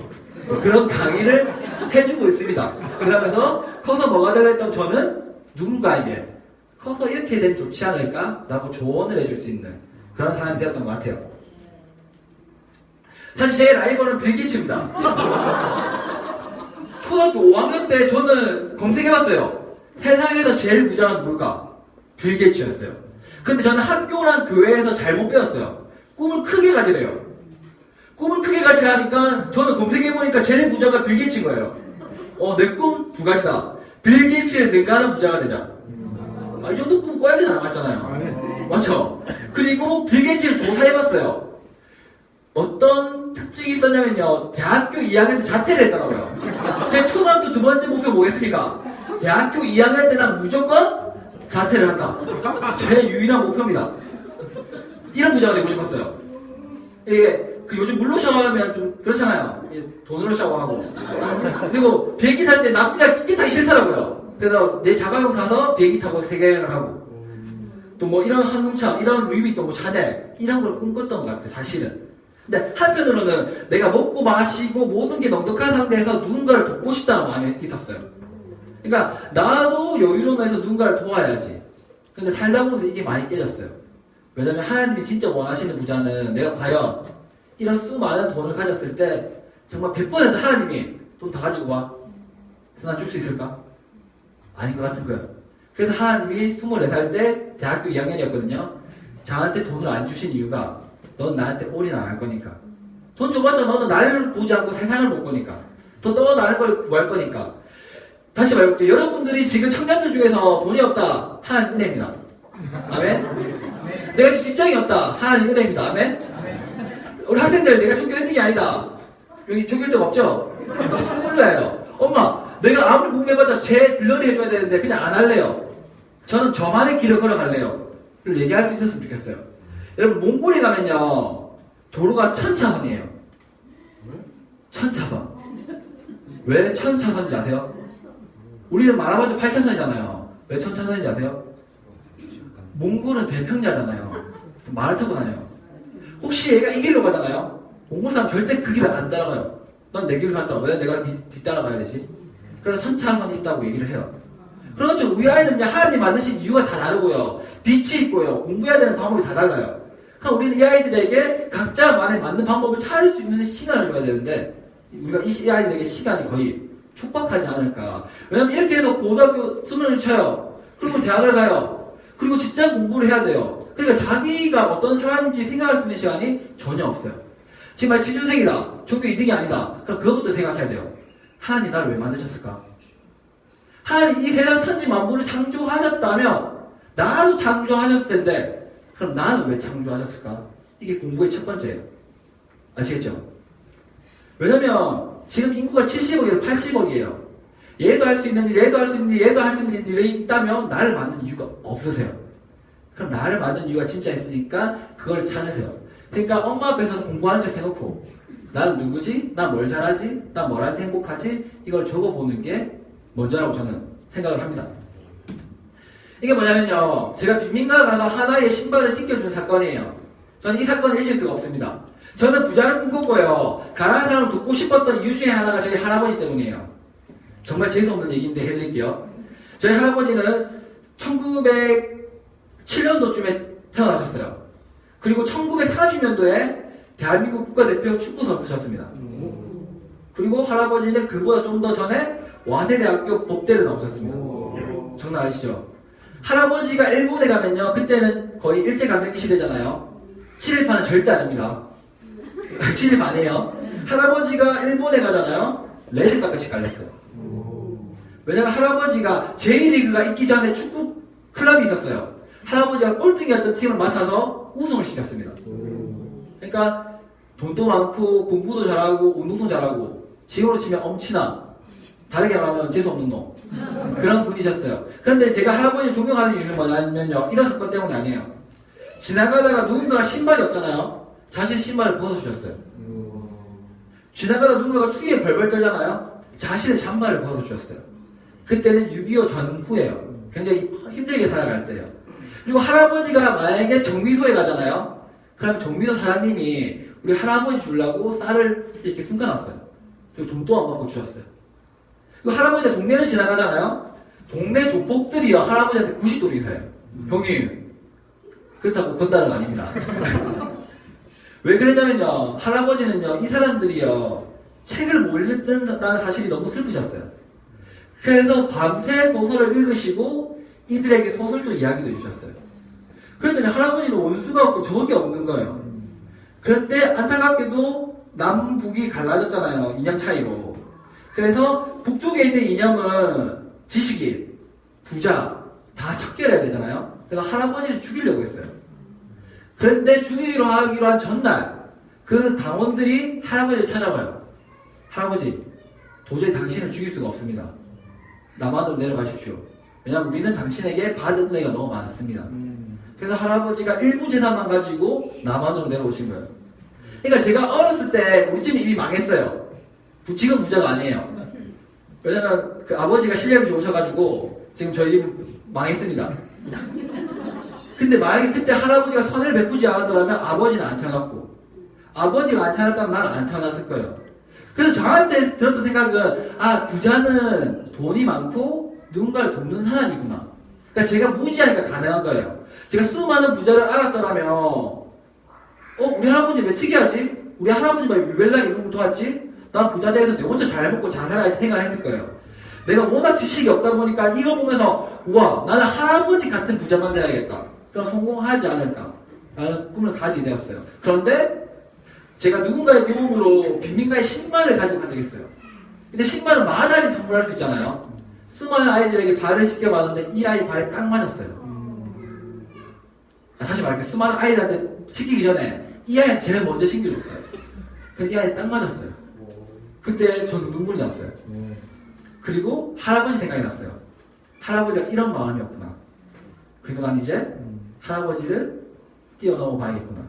그런 강의를 해주고 있습니다. 그러면서 커서 뭐가 되려 했던 저는 누군가에게 커서 이렇게 되면 좋지 않을까? 라고 조언을 해줄 수 있는 그런 사람이 되었던 것 같아요. 사실 제 라이벌은 빌 게이츠입니다. 초등학교 5학년 때 저는 검색해봤어요. 세상에서 제일 부자는 뭘까? 빌 게이츠였어요. 근데 저는 학교랑 교회에서 잘못 배웠어요. 꿈을 크게 가지래요. 꿈을 크게 가지라 하니까 저는 검색해보니까 제일 부자가 빌 게이츠인 거예요. 내 꿈 두 가지다. 빌 게이츠를 능가하는 부자가 되자. 이 정도 꿈 꿔야 되잖아, 맞잖아요. 맞죠? 그리고 빌 게이츠를 조사해봤어요. 어떤 특징이 있었냐면요. 대학교 2학년 때 자퇴를 했더라고요. 제 초등학교 두 번째 목표 뭐겠습니까? 대학교 2학년 때 난 무조건 자퇴를 한다. 제 유일한 목표입니다. 이런 부자가 되고 싶었어요. 이게 요즘 물로 샤워하면 좀 그렇잖아요. 돈으로 샤워하고. 그리고 비행기 탈 때 남들이랑 낑낑 타기 싫더라고요. 그래서 내 자가용 타서 비행기 타고 세계여행을 하고. 또 뭐 이런 항공차, 이런 루이비통, 뭐 샤넬 이런 걸 꿈꿨던 것 같아요. 사실은. 근데 한편으로는 내가 먹고 마시고 모든 게 넉넉한 상태에서 누군가를 돕고 싶다는 마음이 있었어요. 그러니까 나도 여유로움에서 누군가를 도와야지. 근데 살다 보면서 이게 많이 깨졌어요. 왜냐면 하나님이 진짜 원하시는 부자는 내가 과연 이런 수많은 돈을 가졌을 때 정말 100% 하나님이 돈 다 가지고 와. 그래서 난 줄 수 있을까? 아닌 것 같은 거예요. 그래서 하나님이 24살 때 대학교 2학년이었거든요. 저한테 돈을 안 주신 이유가 넌 나한테 올인 안 할 거니까. 돈 줘봤자 너는 나를 보지 않고 세상을 볼 거니까. 더 떠나는 걸 구할 거니까. 다시 말해볼게요. 여러분들이 지금 청년들 중에서 돈이 없다. 하나님 은혜입니다. 아멘? 내가 지금 직장이 없다. 하나님 은혜입니다. 아멘? 우리 학생들 내가 초교 1등이 아니다. 여기 초교 1등 없죠? 홀라예요. 엄마 내가 아무리 공부해봤자 쟤 들러리 해줘야 되는데 그냥 안 할래요. 저는 저만의 길을 걸어갈래요. 를 얘기할 수 있었으면 좋겠어요. 여러분 몽골에 가면요 도로가 1000차선이에요. 1000차선. 왜 1000차선인지 아세요? 우리는 말아봤자 8차선이잖아요. 왜 1000차선인지 아세요? 몽골은 대평야잖아요. 말을 타고 다녀요. 혹시 얘가 이 길로 가잖아요. 몽골 사람 절대 그 길을 안 따라가요. 난 내 길을 갔다. 왜 내가 뒤따라가야 되지? 그래서 1000차선이 있다고 얘기를 해요. 그렇죠. 우리 아이들은 하나님 만드신 이유가 다 다르고요. 빛이 있고요. 공부해야 되는 방법이 다 달라요. 그럼 우리는 이 아이들에게 각자만의 맞는 방법을 찾을 수 있는 시간을 줘야 되는데 우리가 이 아이들에게 시간이 거의 촉박하지 않을까. 왜냐면 이렇게 해서 고등학교 수능을 쳐요. 그리고 대학을 가요. 그리고 직장 공부를 해야 돼요. 그러니까 자기가 어떤 사람인지 생각할 수 있는 시간이 전혀 없어요. 지금 지준생이다. 전교 2등이 아니다. 그럼 그것부터 생각해야 돼요. 하나님 나를 왜 만드셨을까? 하나님 이 세상 천지 만물을 창조하셨다면 나로 창조하셨을 텐데 그럼 나는 왜 창조하셨을까? 이게 공부의 첫 번째예요. 아시겠죠? 왜냐면 지금 인구가 70억에서 80억이에요. 얘도 할 수 있는 일, 얘도 할 수 있는 일, 얘도 할 수 있는 일이 있다면 나를 만든 이유가 없으세요. 그럼 나를 만든 이유가 진짜 있으니까 그걸 찾으세요. 그러니까 엄마 앞에서는 공부하는 척 해놓고 나는 누구지? 나 뭘 잘하지? 나 뭘 할 때 행복하지? 이걸 적어보는 게 먼저라고 저는 생각을 합니다. 이게 뭐냐면요. 제가 빈민가 가서 하나의 신발을 신겨준 사건이에요. 저는 이 사건을 잊을 수가 없습니다. 저는 부자를 꿈꿨고요. 가난한 사람을 돕고 싶었던 이유 중에 하나가 저희 할아버지 때문이에요. 정말 재수없는 얘기인데 해드릴게요. 저희 할아버지는 1907년도쯤에 태어나셨어요. 그리고 1930년도에 대한민국 국가대표 축구 선수셨습니다. 그리고 할아버지는 그보다 좀 더 전에 와세대학교 법대를 나오셨습니다. 장난 아니시죠? 할아버지가 일본에 가면요. 그때는 거의 일제강점기 시대잖아요. 친일파는 절대 아닙니다. 친일파 아니에요. 할아버지가 일본에 가잖아요. 레드카펫이 깔렸어요. 왜냐면 할아버지가 J리그가 있기 전에 축구 클럽이 있었어요. 할아버지가 꼴등이었던 팀을 맡아서 우승을 시켰습니다. 그러니까 돈도 많고 공부도 잘하고 운동도 잘하고 지금으로 치면 엄친아 다르게 말하면 재수없는 놈 그런 분이셨어요. 그런데 제가 할아버지를 존경하는 이유는 뭐냐면요. 이런 사건 때문이 아니에요. 지나가다가 누군가가 신발이 없잖아요. 자신 신발을 벗어주셨어요. 지나가다 누군가가 추위에 벌벌 떨잖아요. 자신의 잠바를 벗어주셨어요. 그때는 6.25 전후예요. 굉장히 힘들게 살아갈 때예요. 그리고 할아버지가 만약에 정미소에 가잖아요. 그럼 정미소 사장님이 우리 할아버지 주려고 쌀을 이렇게 숨겨놨어요. 그리고 돈도 안 받고 주셨어요. 그리고 할아버지가 동네를 지나가잖아요. 동네 조폭들이요. 할아버지한테 90도를 인사해요. 형님 그렇다고 건달은 아닙니다. 왜 그러냐면요. 할아버지는요. 이 사람들이요. 책을 못 읽는다는 사실이 너무 슬프셨어요. 그래서 밤새 소설을 읽으시고 이들에게 소설도 이야기도 해주셨어요. 그랬더니 할아버지는 원수가 없고 적이 없는 거예요. 그런데 안타깝게도 남북이 갈라졌잖아요. 이념 차이로. 그래서 북쪽에 있는 이념은 지식인, 부자 다 척결해야 되잖아요. 그래서 할아버지를 죽이려고 했어요. 그런데 죽이기로 하기로 한 전날 그 당원들이 할아버지를 찾아와요. 할아버지, 도저히 당신을 죽일 수가 없습니다. 남한으로 내려가십시오. 왜냐하면 우리는 당신에게 받은 은혜가 너무 많습니다. 그래서 할아버지가 일부 재산만 가지고 남한으로 내려오신 거예요. 그러니까 제가 어렸을 때 우리 집이 이미 망했어요. 지금 부자가 아니에요. 왜냐면 그 아버지가 실력이 좋으셔가지고 지금 저희 집은 망했습니다. 근데 만약에 그때 할아버지가 선을 베푸지 않았더라면 아버지는 안 태어났고 아버지가 안 태어났다면 나는 안 태어났을 거예요. 그래서 저한테 들었던 생각은 아, 부자는 돈이 많고 누군가를 돕는 사람이구나. 그러니까 제가 무지하니까 가능한 거예요. 제가 수많은 부자를 알았더라면 우리 할아버지 왜 특이하지? 우리 할아버지가 유벨락이 이런 것도 왔지? 난 부자 돼서 내 혼자 잘 먹고 잘 살아야지 생각을 했을 거예요. 내가 워낙 지식이 없다 보니까 이거 보면서 우와, 나는 할아버지 같은 부자만 돼야겠다. 그럼 성공하지 않을까? 라는 꿈을 가지게 되었어요. 그런데 제가 누군가의 도움으로 빈민가에 10만을 가지고 간 적이 있어요. 근데 10만은 만알이 선물할 수 있잖아요. 수많은 아이들에게 발을 씻겨봤는데 이 아이 발에 딱 맞았어요. 다시 말할게요. 수많은 아이들한테 시키기 전에 이 아이한테 제일 먼저 신겨줬어요. 그래서 이 아이 딱 맞았어요. 그때 저는 눈물이 났어요. 그리고 할아버지 생각이 났어요. 할아버지가 이런 마음이었구나. 그리고 난 이제 할아버지를 뛰어넘어 봐야겠구나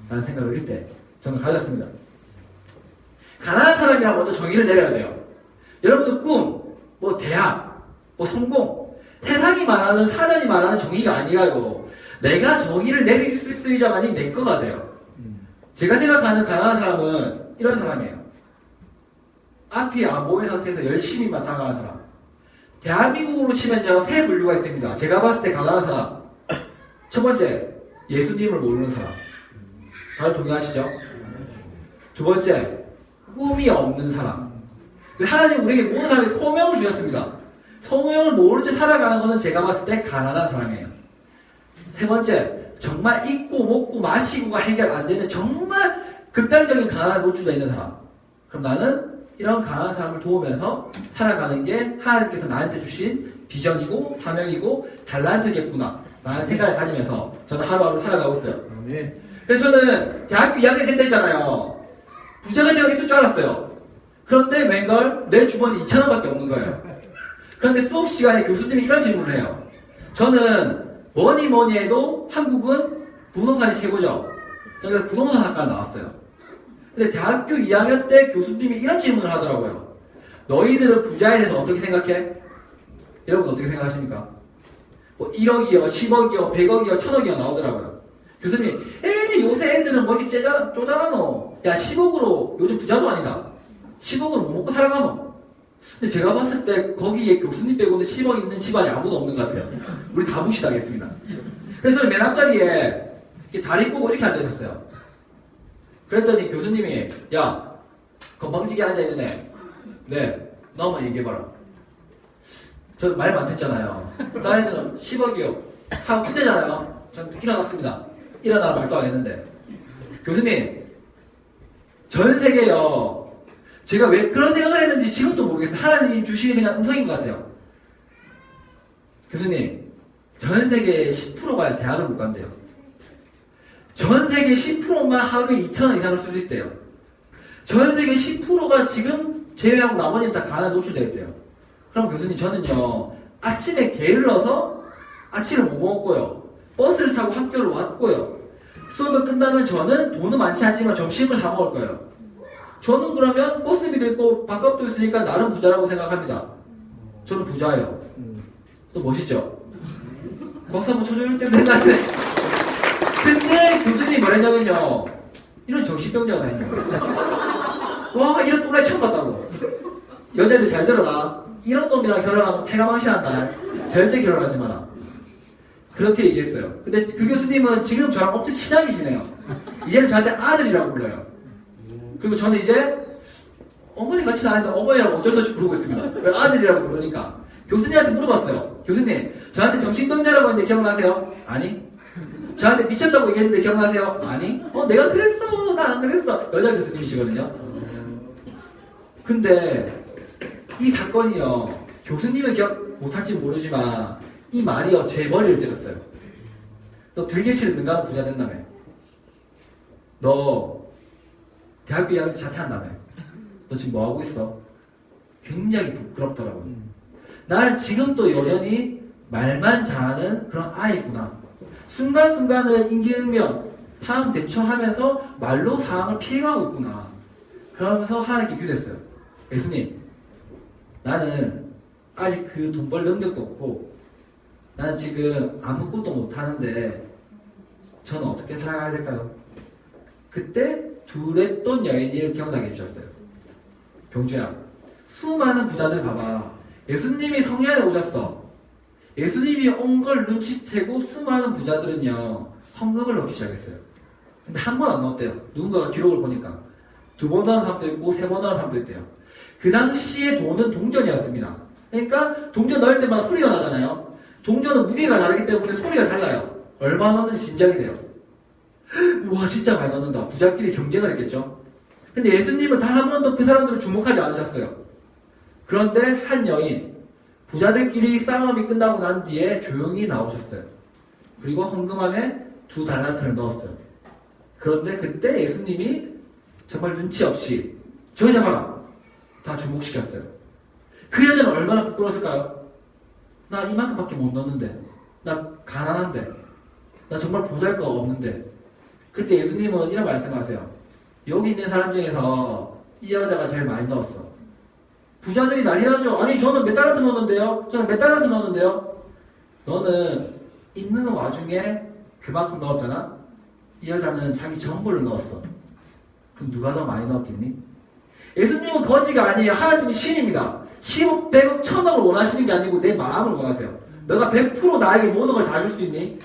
라는 생각을 이때 저는 가졌습니다. 가난한 사람이랑 먼저 정의를 내려야 돼요. 여러분들 꿈, 뭐 대학, 뭐 성공, 세상이 말하는 사전이 말하는 정의가 아니라요. 내가 정의를 내릴 수 있어야만이 내 거가 돼요. 제가 생각하는 가난한 사람은 이런 사람이에요. 앞이 안 보이는 상태에서 열심히만 살아가는 사람. 대한민국으로 치면요, 세 분류가 있습니다. 제가 봤을 때 가난한 사람. 첫 번째, 예수님을 모르는 사람. 다들 동의하시죠? 두 번째, 꿈이 없는 사람. 하나님 우리에게 모든 사람에게 소명을 주셨습니다. 소명을 모른 채 살아가는 것은 제가 봤을 때 가난한 사람이에요. 세 번째, 정말 입고 먹고 마시고가 해결 안 되는 정말 극단적인 가난한 노출되어 있는 사람. 그럼 나는 이런 가난한 사람을 도우면서 살아가는 게 하나님께서 나한테 주신 비전이고 사명이고 달란트겠구나 라는 생각을 가지면서 저는 하루하루 살아가고 있어요. 그래서 저는 대학교 2학년 때 했잖아요. 부자가 되어 있을 줄 알았어요. 그런데 웬걸 내 주머니 2,000원밖에 없는 거예요. 그런데 수업 시간에 교수님이 이런 질문을 해요. 저는 뭐니 해도 한국은 부동산이 최고죠. 저는 부동산 학과를 나왔어요. 근데 대학교 2학년 때 교수님이 이런 질문을 하더라고요. 너희들은 부자에 대해서 어떻게 생각해? 여러분 어떻게 생각하십니까? 뭐 1억이요, 10억이요, 100억이요, 1000억이요 나오더라고요. 교수님이 에이 요새 애들은 뭐 이렇게 쪼잔하노. 야 10억으로 요즘 부자도 아니다. 10억으로 뭐 먹고 살아가노. 근데 제가 봤을 때 거기에 교수님 빼고는 10억 있는 집안이 아무도 없는 것 같아요. 우리 다 무시당했습니다. 그래서 저는 맨 앞자리에 이렇게 다리 꼬고 이렇게 앉아있었어요. 그랬더니 교수님이 야 건방지게 앉아있는데 네 너 한번 얘기해봐라. 저 말 많댔잖아요. 다른 애들은 10억이요 하고 끝내잖아요. 전 일어났습니다. 일어나 말도 안 했는데 교수님 전 세계요 제가 왜 그런 생각을 했는지 지금도 모르겠어요. 하나님 주시는 그냥 음성인 것 같아요. 교수님 전 세계의 10%가 대학을 못 간대요. 전 세계 10%만 하루에 2,000원 이상을 쓸 수 있대요. 전 세계 10%가 지금 제외하고 나머지는 다 가난에 노출되어 있대요. 그럼 교수님 저는요 아침에 게을러서 아침을 못 먹었고요. 버스를 타고 학교를 왔고요. 수업을 끝나면 저는 돈은 많지 않지만 점심을 사 먹을 거예요. 저는 그러면 버스비도 있고 밥값도 있으니까 나름 부자라고 생각합니다. 저는 부자예요. 또 멋있죠? 박수 한번 쳐줄 때 생각해. 근데 교수님이 뭐랬냐면요. 이런 정신병자가 다 있냐. 와 이런 또라이 처음 봤다고. 여자들 잘 들어라. 이런 놈이랑 결혼하면 패가 망신한다. 절대 결혼하지 마라. 그렇게 얘기했어요. 근데 그 교수님은 지금 저랑 엄청 친하게 지내요. 이제는 저한테 아들이라고 불러요. 그리고 저는 이제 어머니 같이 나왔는데 어머니라고 어쩔 수 없이 부르고 있습니다. 왜 아들이라고 부르니까. 교수님한테 물어봤어요. 교수님, 저한테 정신병자라고 했는데 기억나세요? 아니. 저한테 미쳤다고 얘기했는데 기억나세요? 아니. 내가 그랬어. 나 안 그랬어. 여자 교수님이시거든요. 근데 이 사건이요. 교수님은 기억 못할지 모르지만 이 말이요. 제 머리를 때렸어요. 너 빌게이츠를 능가하는 부자 된다며. 너 대학교 2학년 때 자퇴한다며. 너 지금 뭐 하고 있어? 굉장히 부끄럽더라고요. 나는 지금도 여전히 말만 잘하는 그런 아이구나. 순간순간은 임기응변, 상황 대처하면서 말로 상황을 피해가고 있구나. 그러면서 하나님께 기도했어요. 예수님, 나는 아직 그 돈 벌 능력도 없고 나는 지금 아무것도 못하는데 저는 어떻게 살아가야 될까요? 그때 두렛돈 여인을 기억나게 해주셨어요. 병주야, 수많은 부자들 봐봐. 예수님이 성전에 오셨어. 예수님이 온 걸 눈치채고 수많은 부자들은요 헌금을 넣기 시작했어요. 근데 한 번 안 넣었대요. 누군가가 기록을 보니까 2번 넣은 사람도 있고 3번 넣은 사람도 있대요. 그 당시에 돈은 동전이었습니다. 그러니까 동전 넣을 때마다 소리가 나잖아요. 동전은 무게가 다르기 때문에 소리가 달라요. 얼마 넣는지 짐작이 돼요. 우와, 진짜 많이 넣는다. 부자끼리 경쟁을 했겠죠. 근데 예수님은 단 한 번도 그 사람들을 주목하지 않으셨어요. 그런데 한 여인, 부자들끼리 싸움이 끝나고 난 뒤에 조용히 나오셨어요. 그리고 헌금함에 2달란트를 넣었어요. 그런데 그때 예수님이 정말 눈치 없이 저기 잡아라! 다 주목시켰어요. 그 여자는 얼마나 부끄러웠을까요? 나 이만큼밖에 못 넣었는데, 나 가난한데, 나 정말 보잘거 없는데. 그때 예수님은 이런 말씀하세요. 여기 있는 사람 중에서 이 여자가 제일 많이 넣었어. 부자들이 난리 나죠. 아니, 저는 몇 달란트 넣었는데요. 저는 몇 달란트 넣었는데요. 너는 있는 와중에 그만큼 넣었잖아. 이 여자는 자기 전부를 넣었어. 그럼 누가 더 많이 넣었겠니? 예수님은 거지가 아니에요. 하나님이 신입니다. 10억, 100억, 1000억을 원하시는 게 아니고 내 마음을 원하세요. 너가 100% 나에게 모든 걸 다 줄 수 있니?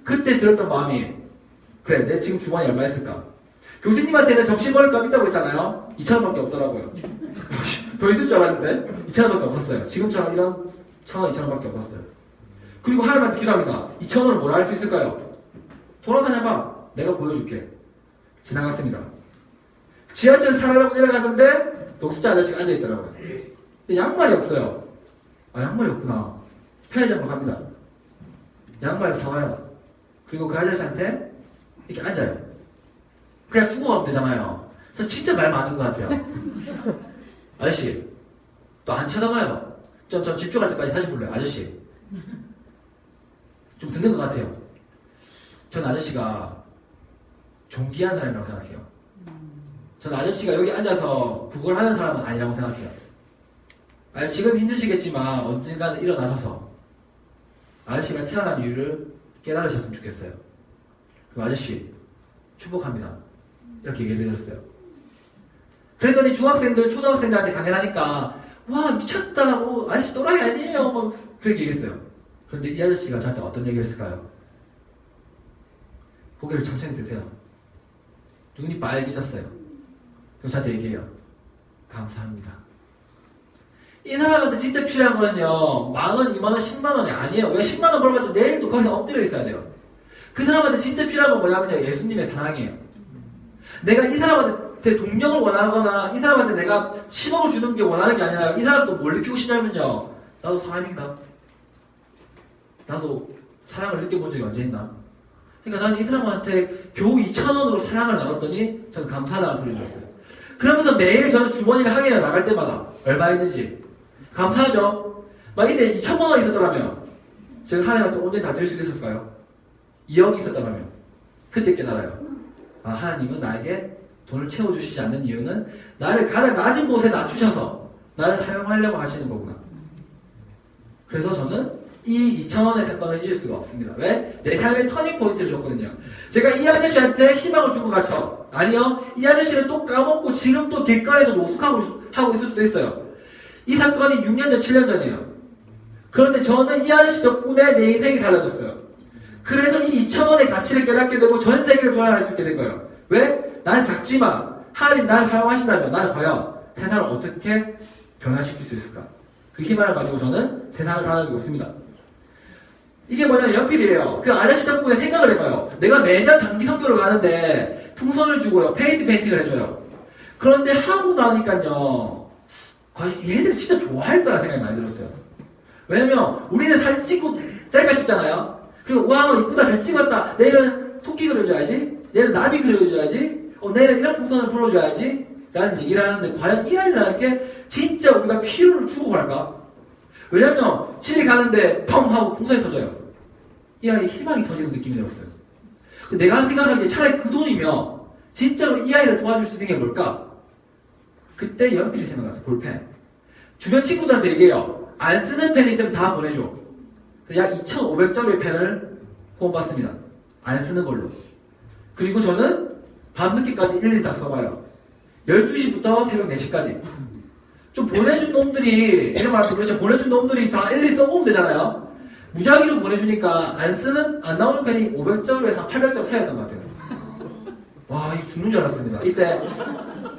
그때 들었던 마음이, 그래, 내 지금 주머니에 얼마 있을까? 교수님한테는 정신머리값 있다고 했잖아요. 2,000원밖에 없더라고요. 더 있을 줄 알았는데 2,000원밖에 없었어요. 지금처럼 이런 1,000원, 2,000원밖에 없었어요. 그리고 하나님한테 기도합니다. 2,000원을 뭐라 할 수 있을까요? 돌아다녀봐. 내가 보여줄게. 지나갔습니다. 지하철 타라고 내려갔는데 녹수자 아저씨가 앉아있더라고요. 근데 양말이 없어요. 아, 양말이 없구나. 편의점으로 갑니다. 양말 사와요. 그리고 그 아저씨한테 이렇게 앉아요. 그냥 주고 가면 되잖아요. 그래서 진짜 말 많은 것 같아요. 아저씨, 또 안 쳐다봐요. 전 집중할 때까지 다시 불러요. 아저씨. 좀 듣는 것 같아요. 전 아저씨가 존귀한 사람이라고 생각해요. 전 아저씨가 여기 앉아서 그걸 하는 사람은 아니라고 생각해요. 아니, 지금 힘드시겠지만 언젠가는 일어나셔서 아저씨가 태어난 이유를 깨달으셨으면 좋겠어요. 그리고 아저씨, 축복합니다. 이렇게 얘기를 해줬어요. 그랬더니 중학생들, 초등학생들한테 강연하니까 와, 미쳤다. 아저씨 또라이 아니에요. 뭐 그렇게 얘기했어요. 그런데 이 아저씨가 저한테 어떤 얘기를 했을까요? 고개를 천천히 드세요. 눈이 빨개졌어요. 그리고 저한테 얘기해요. 감사합니다. 이 사람한테 진짜 필요한 거는요, 10,000원, 20,000원, 10만원이 아니에요. 왜 10만원 벌어봤자 내일도 거기서 엎드려 있어야 돼요. 그 사람한테 진짜 필요한 건 뭐냐면요, 예수님의 사랑이에요. 내가 이 사람한테 동정을 원하거나 이 사람한테 내가 10억을 주는 게 원하는 게 아니라 이 사람도 뭘 느끼고 싶냐면요, 나도 사람이다. 나도 사랑을 느껴본 적이 언제 있나? 그러니까 나는 이 사람한테 겨우 2,000원으로 사랑을 나눴더니 저는 감사하다는 소리를 들었어요. 그러면서 매일 저는 주머니를 항해를 나갈 때마다 얼마 있는지 감사하죠. 막 이때 2,000만 원 있었더라면 제가 하나님한테 온전히 다 드릴 수 있었을까요? 2억이 있었더라면 그때 깨달아요. 아, 하나님은 나에게 돈을 채워주시지 않는 이유는 나를 가장 낮은 곳에 낮추셔서 나를 사용하려고 하시는 거구나. 그래서 저는 이 2,000원의 사건을 잊을 수가 없습니다. 왜? 내 삶의 터닝 포인트를 줬거든요. 제가 이 아저씨한테 희망을 주고 가죠. 아니요. 이 아저씨를 또 까먹고 지금 또 길가에서 노숙하고 있을 수도 있어요. 이 사건이 6년 전, 7년 전이에요. 그런데 저는 이 아저씨 덕분에 내 인생이 달라졌어요. 그래서 이 2,000원의 가치를 깨닫게 되고 전 세계를 돌아갈 수 있게 된 거예요. 왜? 나는 작지만 하나님 나를 사용하신다면 나는 과연 세상을 어떻게 변화시킬 수 있을까? 그 희망을 가지고 저는 세상을 살아가고 있습니다. 이게 뭐냐면 연필이에요. 그 아저씨 덕분에 생각을 해봐요. 내가 매년 단기 선교를 가는데 풍선을 주고요. 페인트 페인팅을 해줘요. 그런데 하고 나니까요. 과연 얘들이 진짜 좋아할 거라 생각이 많이 들었어요. 왜냐면 우리는 사진 찍고 셀카 찍잖아요. 그리고 와 이쁘다 잘 찍었다. 내일은 토끼 그려줘야지. 내일은 나비 그려줘야지. 내일은 이런 풍선을 불어줘야지. 라는 얘기를 하는데 과연 이 아이들한테 게 진짜 우리가 필요를 주고 갈까? 왜냐면 집에 가는데 펑 하고 풍선이 터져요. 이 아이의 희망이 터지는 느낌이 들었어요. 내가 생각하기에 차라리 그 돈이면 진짜로 이 아이를 도와줄 수 있는 게 뭘까? 그때 연필이 생각났어요. 볼펜. 주변 친구들한테 얘기해요. 안 쓰는 펜이 있으면 다 보내줘. 약 2,500짜리 펜을 후원받습니다. 안 쓰는 걸로. 그리고 저는 밤늦게까지 일일이 다 써봐요. 12시부터 새벽 4시까지. 좀 보내준 놈들이, 이런 말하면 그렇죠. 보내준 놈들이 다 일일이 써보면 되잖아요. 무작위로 보내주니까 안 나오는 펜이 500점에서 800점 사이였던 것 같아요. 와, 이거 죽는 줄 알았습니다. 이때,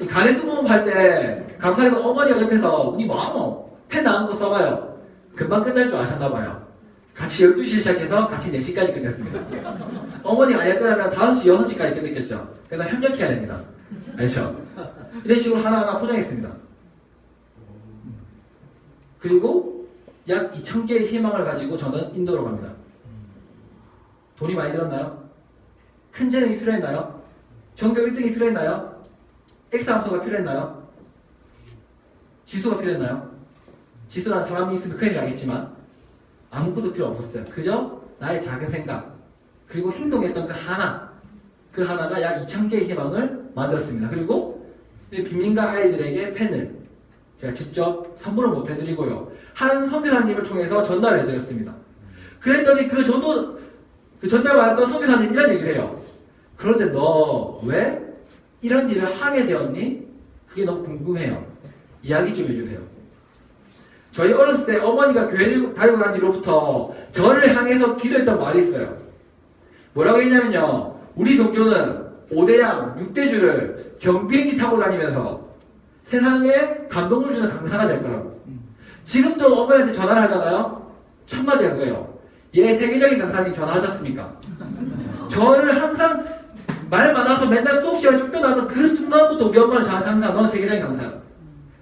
가네스 모험 할 때, 감사해서 어머니가 옆에서, 니 뭐하노? 펜 나오는 거 써봐요. 금방 끝날 줄 아셨나봐요. 같이 12시 시작해서 같이 4시까지 끝냈습니다. 어머니가 아니었더라면 5시, 6시까지 끝냈겠죠. 그래서 협력해야 됩니다. 알죠? 이런 식으로 하나하나 포장했습니다. 그리고 약 2,000개의 희망을 가지고 저는 인도로 갑니다. 돈이 많이 들었나요? 큰 재능이 필요했나요? 전교 1등이 필요했나요? X함수가 필요했나요? 지수가 필요했나요? 지수라는 사람이 있으면 큰일 나겠지만 아무것도 필요 없었어요. 그저 나의 작은 생각 그리고 행동했던 그 하나가 약 2,000개의 희망을 만들었습니다. 그리고 빈민가 아이들에게 펜을 제가 직접 선물을 못 해드리고요. 한 선교사님을 통해서 전달을 해드렸습니다. 그랬더니 그 전달받았던 선교사님이 이런 얘기를 해요. 그런데 너 왜 이런 일을 하게 되었니? 그게 너무 궁금해요. 이야기 좀 해주세요. 저희 어렸을 때 어머니가 교회를 다니고 난 뒤로부터 저를 향해서 기도했던 말이 있어요. 뭐라고 했냐면요. 우리 종교는 5대양, 6대주를 경비행기 타고 다니면서 세상에 감동을 주는 강사가 될 거라고. 지금도 어머니한테 전화를 하잖아요. 첫 마디가 그거예요. 얘 세계적인 강사님 전화하셨습니까? 저를 항상 말 많아서 맨날 수업 시간에 쫓겨나던 그 순간부터 우리 엄마는 저한테 항상 넌 세계적인 강사야.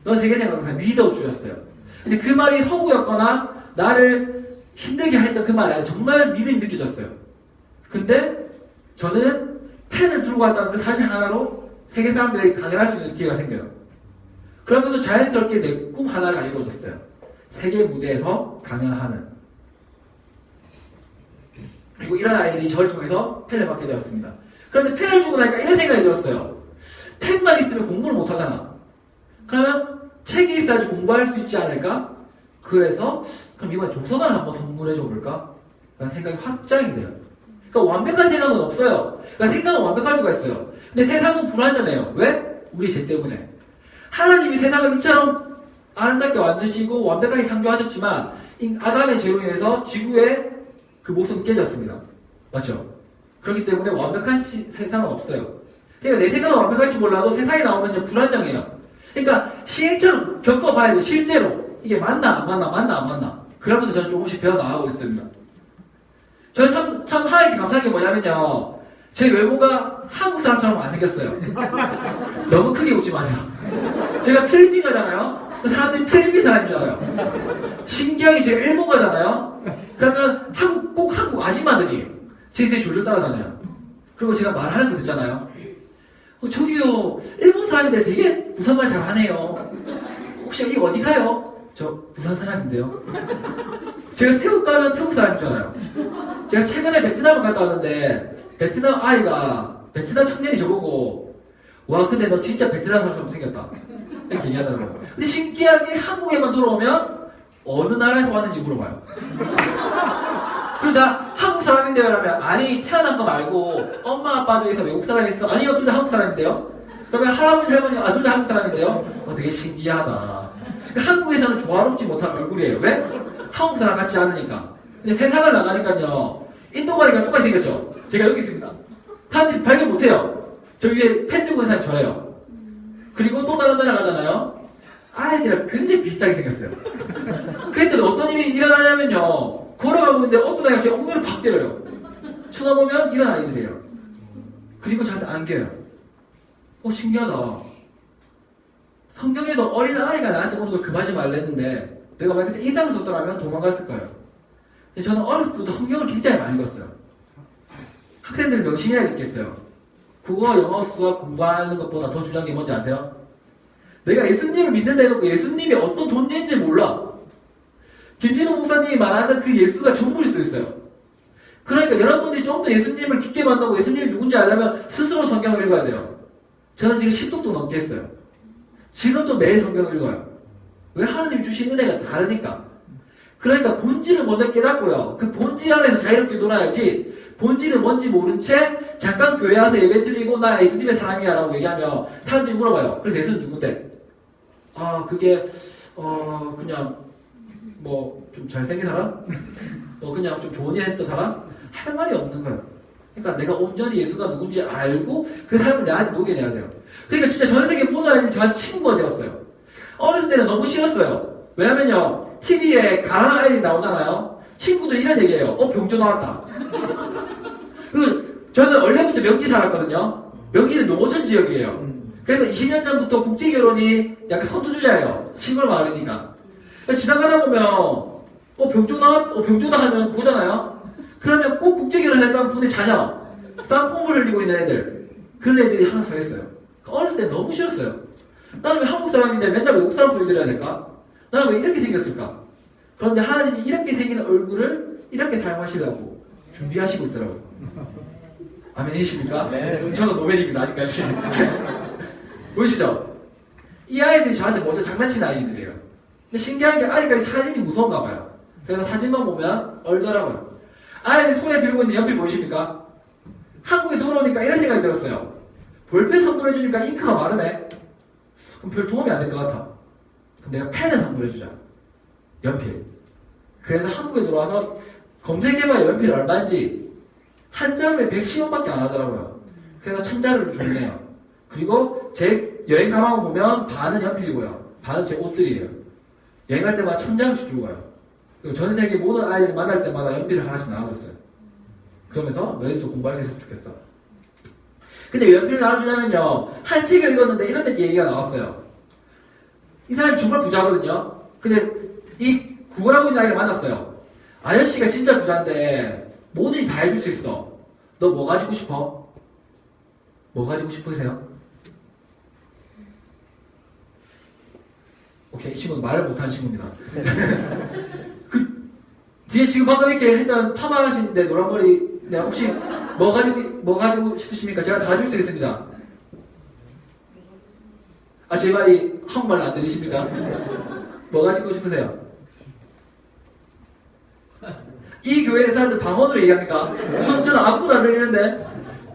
넌 세계적인 강사 믿어주셨어요. 근데 그 말이 허구였거나 나를 힘들게 했던 그 말이 아니라 정말 믿음이 느껴졌어요. 근데 저는 펜을 들고 왔다는 그 사실 하나로 세계 사람들에게 강연할 수 있는 기회가 생겨요. 그러면서 자연스럽게 내 꿈 하나가 이루어졌어요. 세계 무대에서 강연하는. 그리고 이런 아이들이 저를 통해서 펜을 받게 되었습니다. 그런데 펜을 주고 나니까 이런 생각이 들었어요. 펜만 있으면 공부를 못하잖아. 그러면 책이 있어야지 공부할 수 있지 않을까? 그래서 그럼 이번에 도서관을 한번 선물해줘 볼까? 라는 생각이 확장이 돼요. 그러니까 완벽한 생각은 없어요. 그러니까 생각은 완벽할 수가 있어요. 근데 세상은 불완전해요. 왜? 우리 죄 때문에. 하나님이 세상을 이처럼 아름답게 만드시고 완벽하게 창조하셨지만 아담의 죄로 인해서 지구의 그 모습은 깨졌습니다. 맞죠? 그렇기 때문에 완벽한 세상은 없어요. 그러니까 내 생각은 완벽할지 몰라도 세상에 나오면 불안정해요. 그러니까 시행착오를 겪어봐야 돼요. 실제로 이게 맞나 안 맞나 그러면서 저는 조금씩 배워나가고 있습니다. 저는 참 하나님께 감사한 게 뭐냐면요. 제 외모가 한국 사람처럼 안 생겼어요. 너무 크게 웃지 마세요. 제가 필리핀 가잖아요. 그 사람들이 필리핀 사람인 줄 알아요. 신기하게 제가 일본 가잖아요. 그러면 꼭 한국 아줌마들이 제 뒤에 졸졸 따라다녀요. 그리고 제가 말하는 거 듣잖아요. 저기요, 일본 사람인데 되게 부산말 잘하네요. 혹시 여기 어디 가요? 저 부산 사람인데요. 제가 태국 가면 태국 사람인 줄 알아요. 제가 최근에 베트남을 갔다 왔는데 베트남 청년이 저보고 와 근데 너 진짜 베트남 사람처럼 생겼다 이렇게 얘기하더라고요. 근데 신기하게 한국에만 돌아오면 어느 나라에서 왔는지 물어봐요. 그리고 나 한국 사람인데요 라면 아니 태어난 거 말고 엄마 아빠 중에서 외국 사람이 있어? 아니요 둘 다 한국 사람인데요. 그러면 할아버지 할머니 둘 다 한국 사람인데요. 되게 신기하다. 그러니까 한국에서는 조화롭지 못한 얼굴이에요. 왜? 한국 사람 같지 않으니까. 근데 세상을 나가니까요 인도 가니까 똑같이 생겼죠. 제가 여기 있습니다. 사람들이 발견 못해요. 저 위에 펜 들고 있는 사람이 저예요. 그리고 또 다른 나라 가잖아요. 아이들이랑 굉장히 비슷하게 생겼어요. 그랬더니 어떤 일이 일어나냐면요. 걸어가고 있는데 어떤 아이가 제 엉덩이를 팍 때려요. 쳐다보면 이런 아이들이에요. 그리고 저한테 안겨요. 신기하다. 성경에도 어린 아이가 나한테 오는 걸 금하지 말랬는데 내가 만약 그때 인상을 썼더라면 도망갔을 거예요. 근데 저는 어렸을 때부터 성경을 굉장히 많이 읽었어요. 학생들을 명심해야 되겠어요. 국어, 영어, 수학 공부하는 것보다 더 중요한 게 뭔지 아세요? 내가 예수님을 믿는다 해놓고 예수님이 어떤 존재인지 몰라. 김진호 목사님이 말하는 그 예수가 전부일 수도 있어요. 그러니까 여러분들이 좀 더 예수님을 깊게 만나고 예수님이 누군지 알려면 스스로 성경을 읽어야 돼요. 저는 지금 10독도 넘게 했어요. 지금도 매일 성경을 읽어요. 왜? 하나님이 주신 은혜가 다르니까. 그러니까 본질을 먼저 깨닫고요. 그 본질 안에서 자유롭게 놀아야지 본질은 뭔지 모른 채 잠깐 교회 와서 예배 드리고 나 예수님의 사람이야 라고 얘기하면 사람들이 물어봐요. 그래서 예수는 누군데? 그게 그냥 뭐 좀 잘생긴 사람? 그냥 좀 좋은 일 했던 사람? 할 말이 없는 거예요. 그러니까 내가 온전히 예수가 누군지 알고 그 사람을 내한테 녹여내야 돼요. 그러니까 진짜 전 세계 모든 아이들이 저한테 친구가 되었어요. 어렸을 때는 너무 싫었어요. 왜냐면요, TV에 가난한 아이들이 나오잖아요. 친구들이 이런 얘기해요. 병조 나왔다. 그리고 저는 원래부터 명지 살았거든요. 명지는 농어촌 지역이에요. 그래서 20년 전부터 국제결혼이 약간 선두주자예요. 시골 마을이니까. 지나가다 보면 병조다 하면 보잖아요. 그러면 꼭 국제결혼 했던 분의 자녀, 쌍꺼풀 흘리고 있는 애들, 그런 애들이 항상 서 있어요. 어렸을 때 너무 싫었어요. 나는 왜 한국 사람인데 맨날 외국 사람 소리 들어야 될까? 나는 왜 이렇게 생겼을까? 그런데 하나님이 이렇게 생긴 얼굴을 이렇게 사용하시려고 준비하시고 있더라고요. 아멘이십니까? 네. 저는 노벨입니다, 아직까지. 보이시죠? 이 아이들이 저한테 먼저 장난치는 아이들이에요. 근데 신기한 게 아이가 사진이 무서운가 봐요. 그래서 사진만 보면 얼더라고요. 아이들 손에 들고 있는 연필 보이십니까? 한국에 돌아오니까 이런 생각이 들었어요. 볼펜 선물해주니까 잉크가 마르네? 그럼 별 도움이 안 될 것 같아. 그럼 내가 펜을 선물해주자. 연필. 그래서 한국에 들어와서 검색해봐야 연필이 얼마인지 한 장에 110원밖에 안 하더라고요. 그래서 1000자루를 주문해요. 그리고 제 여행 가방을 보면 반은 연필이고요. 반은 제 옷들이에요. 여행할 때마다 1000자루씩 들고 가요. 그리고 전 세계 모든 아이를 만날 때마다 연필을 하나씩 나누고 있어요. 그러면서 너희들도 공부할 수 있으면 좋겠어. 근데 왜 연필을 나눠주냐면요, 한 책을 읽었는데 이런 얘기가 나왔어요. 이 사람이 정말 부자거든요. 근데 이 구걸하고 있는 아이를 만났어요. 아저씨가 진짜 부자인데 뭐든지 다 해줄 수 있어. 너 뭐 가지고 싶어? 뭐 가지고 싶으세요? 오케이, 이 친구는 말을 못하는 친구입니다. 그 뒤에 지금 방금 이렇게 했던 파마하신데 노란머리, 네, 혹시 뭐 가지고 싶으십니까? 제가 다 줄 수 있습니다. 제 말이 한국말로 안 들리십니까? 뭐 가지고 싶으세요? 이 교회의 사람들 방언으로 얘기합니까? 저는 아무것도 안 들리는데.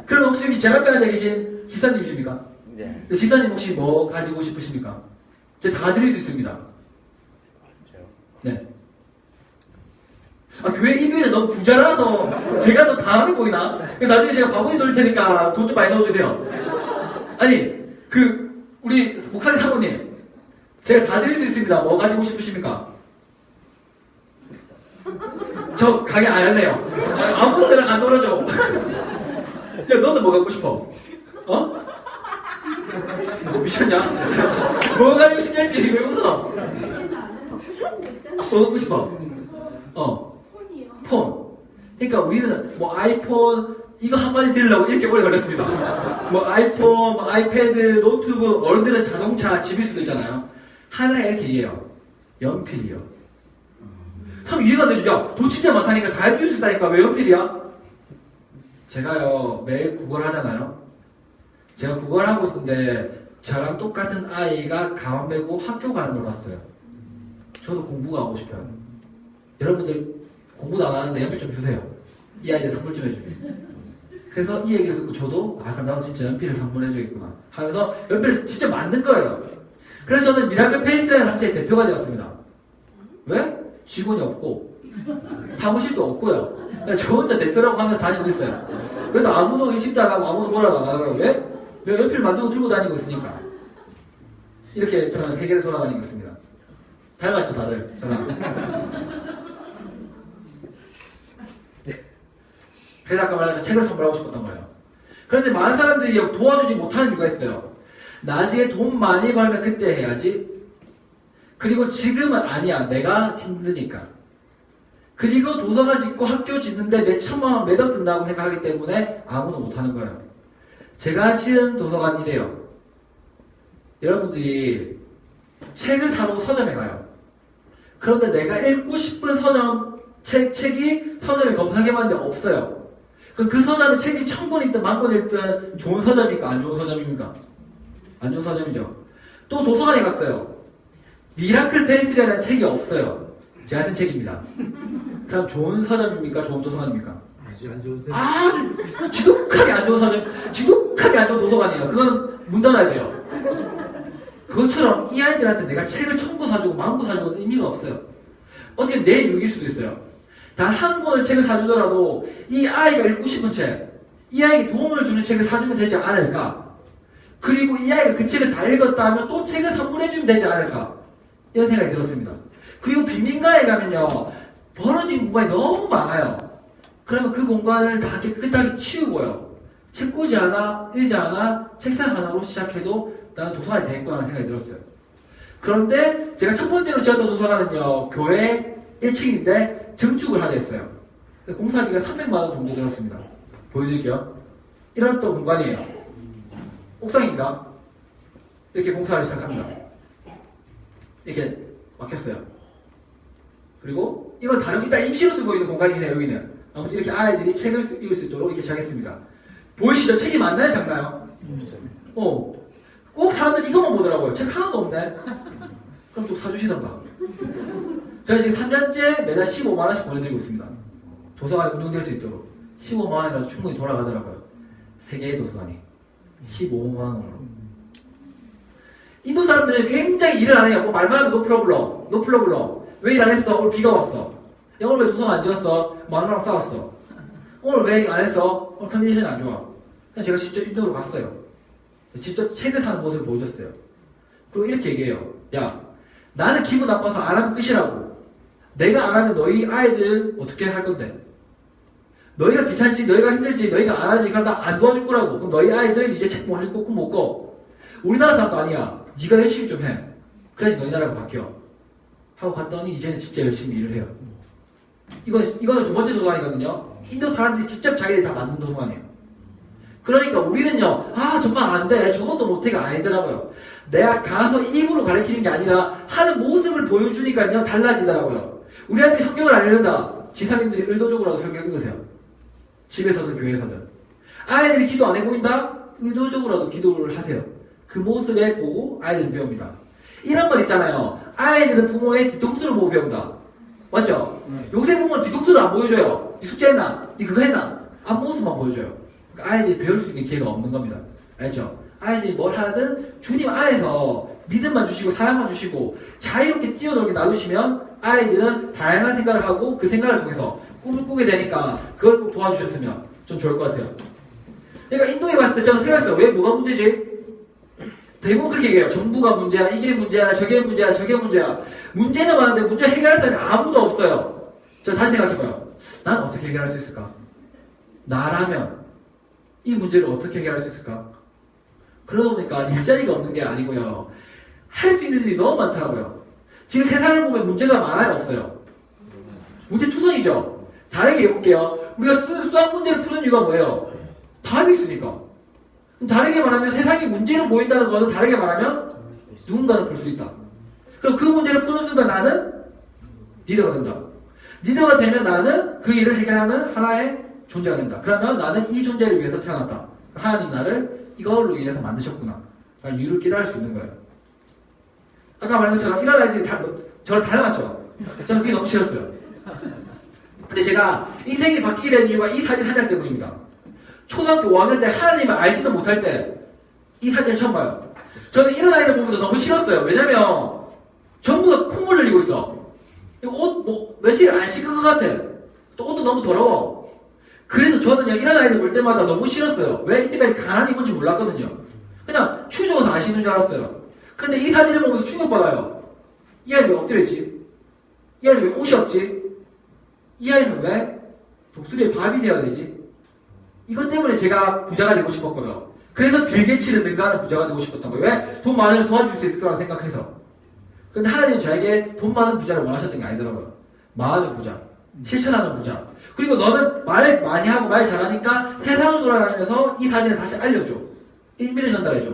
그럼 혹시 여기 제 앞에 앉아 계신 지사님이십니까? 네. 지사님 혹시 뭐 가지고 싶으십니까? 제가 다 드릴 수 있습니다. 네. 이 교회는 너무 부자라서 제가 더 강하게 보이나? 나중에 제가 바구니 돌릴 테니까 돈 좀 많이 넣어주세요. 아니, 우리 목사님 사모님, 제가 다 드릴 수 있습니다. 뭐 가지고 싶으십니까? 저 가게 안 할래요. 아무것도 내가 안 돌아줘. 야, 너는 뭐 갖고 싶어? 너 미쳤냐? 뭐 가지고 싶냐지, 왜 웃어? 뭐 갖고 싶어? 폰이요. 폰. 그러니까 우리는 뭐 아이폰, 이거 한마디 들으려고 이렇게 오래 걸렸습니다. 뭐 아이폰, 뭐 아이패드, 노트북, 어른들은 자동차, 집일 수도 있잖아요. 하나의 기계예요. 연필이요. 참 이해가 안 되죠. 야, 돈 진짜 많다니까 다 해줄 수 있다니까 왜 연필이야? 제가요, 매일 국어를 하잖아요. 제가 국어를 하고 있는데 저랑 똑같은 아이가 가방 메고 학교 가는 걸 봤어요. 저도 공부가 하고 싶어요. 여러분들 공부도 안 하는데 연필 좀 주세요. 이 아이들 선물 좀 해주게. 그래서 이 얘기를 듣고 저도 그럼 나도 진짜 연필을 선물해줘야겠구나 하면서 연필을 진짜 만든 거예요. 그래서 저는 미라클 페인스라는 단체의 대표가 되었습니다. 왜? 직원이 없고 사무실도 없고요. 저 혼자 대표라고 하면서 다니고 있어요. 그래도 아무도 의심도 안 하고 아무도 뭐라고 안 하더라고요. 왜? 내가 연필 만들고 들고 다니고 있으니까. 이렇게 저는 세계를 돌아다니고 있습니다. 닮았죠 다들 저랑. 그래서 아까 말한 책을 선물하고 싶었던 거예요. 그런데 많은 사람들이 도와주지 못하는 이유가 있어요. 나중에 돈 많이 벌면 그때 해야지. 그리고 지금은 아니야. 내가 힘드니까. 그리고 도서관 짓고 학교 짓는데 몇 천만 원 매달 든다고 생각하기 때문에 아무도 못하는 거예요. 제가 지은 도서관이래요. 여러분들이 책을 사러 서점에 가요. 그런데 내가 읽고 싶은 서점 책이 서점에 검색해봤는데 없어요. 그럼 그 서점에 책이 1000권 있든 10,000권 있든 좋은 서점입니까? 안 좋은 서점입니까? 안 좋은 서점이죠. 또 도서관에 갔어요. 미라클 펜슬이라는 책이 없어요. 제가 쓴 책입니다. 그럼 좋은 서점입니까? 좋은 도서관입니까? 아주 안 좋은데. 아주 지독하게 안 좋은 서점, 지독하게 안 좋은 도서관이에요. 그건 문 닫아야 돼요. 그것처럼 이 아이들한테 내가 책을 1000권 사주고 10,000권 사주고는 의미가 없어요. 어떻게 내 유익일 수도 있어요. 단 한 권을 책을 사주더라도 이 아이가 읽고 싶은 책, 이 아이에게 도움을 주는 책을 사주면 되지 않을까? 그리고 이 아이가 그 책을 다 읽었다 하면 또 책을 선물해주면 되지 않을까? 이런 생각이 들었습니다. 그리고 빈민가에 가면요, 벌어진 공간이 너무 많아요. 그러면 그 공간을 다 깨끗하게 치우고요. 책꽂이 하나, 의자 하나, 책상 하나로 시작해도 나는 도서관이 되겠구나라는 생각이 들었어요. 그런데 제가 첫 번째로 지었던 도서관은요, 교회 1층인데 증축을 하게 했어요. 공사비가 300만 원 정도 들었습니다. 보여드릴게요. 이런 또 공간이에요. 옥상입니다. 이렇게 공사를 시작합니다. 이렇게 막혔어요. 그리고 이건 다른, 일단 임시로 쓰고 있는 공간이긴 해요, 여기는. 아무튼 이렇게 아이들이 책을 읽을 수 있도록 이렇게 시작했습니다. 보이시죠? 책이 많나요, 작나요? 꼭 사람들이 이것만 보더라고요. 책 하나도 없네. 그럼 좀 사주시던가. 저희 지금 3년째 매달 15만원씩 보내드리고 있습니다. 도서관이 운영될 수 있도록. 15만원이라도 충분히 돌아가더라고요. 세계의 도서관이. 15만원으로. 인도 사람들은 굉장히 일을 안 해요. 뭐 말만 하면 노 프로블럼. 왜 일 안 했어? 오늘 비가 왔어. 야, 오늘 왜 도서관 안 지었어? 마누라랑 싸웠어. 오늘 왜 안 했어? 오늘 컨디션이 안 좋아. 그냥 제가 직접 인도로 갔어요. 직접 책을 사는 모습을 보여줬어요. 그리고 이렇게 얘기해요. 야, 나는 기분 나빠서 안 하면 끝이라고. 내가 안 하면 너희 아이들 어떻게 할 건데? 너희가 귀찮지, 너희가 힘들지, 너희가 안 하지, 그럼 나 안 도와줄 거라고. 그럼 너희 아이들 이제 책 못 읽고 꿈 못 꿔. 우리나라 사람도 아니야. 네가 열심히 좀 해. 그래야지 너희 나라가 바뀌어. 하고 갔더니 이제는 진짜 열심히 일을 해요. 이거는 두 번째 도서관이거든요. 인도 사람들이 직접 자기들이 다 만든 도서관이에요. 그러니까 우리는요, 아, 정말 안 돼. 저것도 못해가 아니더라고요. 내가 가서 입으로 가르치는 게 아니라 하는 모습을 보여주니까요, 달라지더라고요. 우리한테 성경을 안 읽는다. 지사님들이 의도적으로라도 성경 읽으세요. 집에서든 교회에서든. 아이들이 기도 안 해 보인다? 의도적으로라도 기도를 하세요. 그 모습에 보고 아이들은 배웁니다. 이런 말 있잖아요. 아이들은 부모의 뒤통수를 보고 배운다. 맞죠? 요새 부모는 뒤통수를 안 보여줘요. 니 숙제했나? 니 그거 했나? 앞모습만 보여줘요. 그러니까 아이들이 배울 수 있는 기회가 없는 겁니다. 알죠? 아이들이 뭘 하든 주님 안에서 믿음만 주시고 사랑만 주시고 자유롭게 뛰어놀게 놔두시면 아이들은 다양한 생각을 하고 그 생각을 통해서 꿈을 꾸게 되니까 그걸 꼭 도와주셨으면 좀 좋을 것 같아요. 그러니까 인도에 왔을 때 저는 생각했어요. 왜 뭐가 문제지? 대부분 그렇게 얘기해요. 정부가 문제야, 이게 문제야, 저게 문제야, 저게 문제야. 문제는 많은데 문제 해결할 사람이 아무도 없어요. 저 다시 생각해봐요. 난 어떻게 해결할 수 있을까? 나라면 이 문제를 어떻게 해결할 수 있을까? 그러다 보니까 일자리가 없는 게 아니고요. 할 수 있는 일이 너무 많더라고요. 지금 세상을 보면 문제가 많아요, 없어요? 문제 투성이죠? 다르게 해볼게요. 우리가 수학 문제를 푸는 이유가 뭐예요? 답이 있으니까. 다르게 말하면 세상에 문제를 보인다는 것은 다르게 말하면 누군가는 풀 수 있다. 그럼 그 문제를 푸는 순간 나는 리더가 된다. 리더가 되면 나는 그 일을 해결하는 하나의 존재가 된다. 그러면 나는 이 존재를 위해서 태어났다. 하나님 나를 이걸로 인해서 만드셨구나. 라는 이유를 깨달을 수 있는 거예요. 아까 말한 것처럼 이런 아이들이 저를 닮았죠. 저는 그게 너무 싫었어요. 근데 제가 인생이 바뀌게 된 이유가 이 사진 한 장 때문입니다. 초등학교 5학년 때 하나님을 알지도 못할 때 이 사진을 처음 봐요. 저는 이런 아이들 보면서 너무 싫었어요. 왜냐면 전부 다 콧물 흘리고 있어. 옷 며칠 안 씻은 것 같아. 또 옷도 너무 더러워. 그래서 저는요 이런 아이들 볼 때마다 너무 싫었어요. 왜 이때까지 가난이 뭔지 몰랐거든요. 그냥 추워서 안 씻는 줄 알았어요. 근데 이 사진을 보면서 충격받아요. 이 아이는 왜 엎드렸지? 이 아이는 왜 옷이 없지? 이 아이는 왜 독수리의 밥이 되어야 되지? 이것 때문에 제가 부자가 되고 싶었거든요. 그래서 빌 게이츠를 능가하는 부자가 되고 싶었던 거예요. 왜? 돈 많으면 도와줄 수 있을 거라고 생각해서. 근데 하나님은 저에게 돈 많은 부자를 원하셨던 게 아니더라고요. 마음의 부자, 실천하는 부자. 그리고 너는 말을 많이 하고 말 잘하니까 세상을 돌아다니면서 이 사진을 다시 알려줘. 일미를 전달해줘.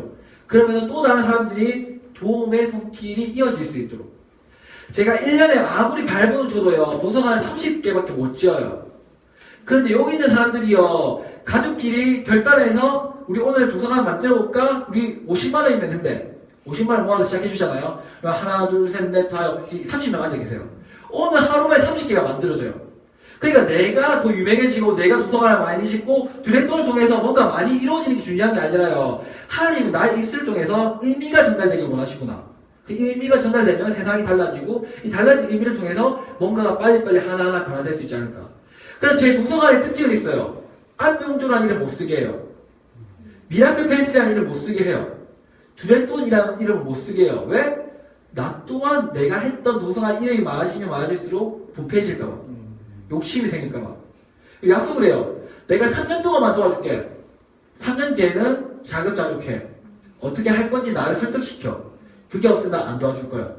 그러면서 또 다른 사람들이 도움의 손길이 이어질 수 있도록. 제가 1년에 아무리 발버둥 쳐도요, 도서관을 30개밖에 못 지어요. 그런데 여기 있는 사람들이요, 가족끼리 결단해서 우리 오늘 도서관 만들어볼까? 우리 50만원이면 된대. 50만원 모아서 시작해주잖아요. 그럼 하나, 둘, 셋, 넷, 다 30명 앉아 계세요. 오늘 하루만에 30개가 만들어져요. 그러니까 내가 더 유명해지고 내가 도서관을 많이 짓고 드랫돈을 통해서 뭔가 많이 이루어지는 게 중요한 게 아니라요. 하나님은 나의 입술을 통해서 의미가 전달되길 원하시구나. 그 의미가 전달되면 세상이 달라지고 이 달라진 의미를 통해서 뭔가가 빨리빨리 하나하나 변화될 수 있지 않을까. 그래서 제 도서관의 특징은 있어요. 안명조라는 이름 못 쓰게 해요. 미라클 펜슬이라는 이름 못 쓰게 해요. 드랫돈이라는 이름을 못 쓰게 해요. 왜? 나 또한 내가 했던 도서관 이름이 많아지면 많아질수록 부패해질까봐. 욕심이 생길까봐. 약속을 해요. 내가 3년 동안만 도와줄게. 3년 뒤에는 자급자족해. 어떻게 할 건지 나를 설득시켜. 그게 없으면 안 도와줄 거야.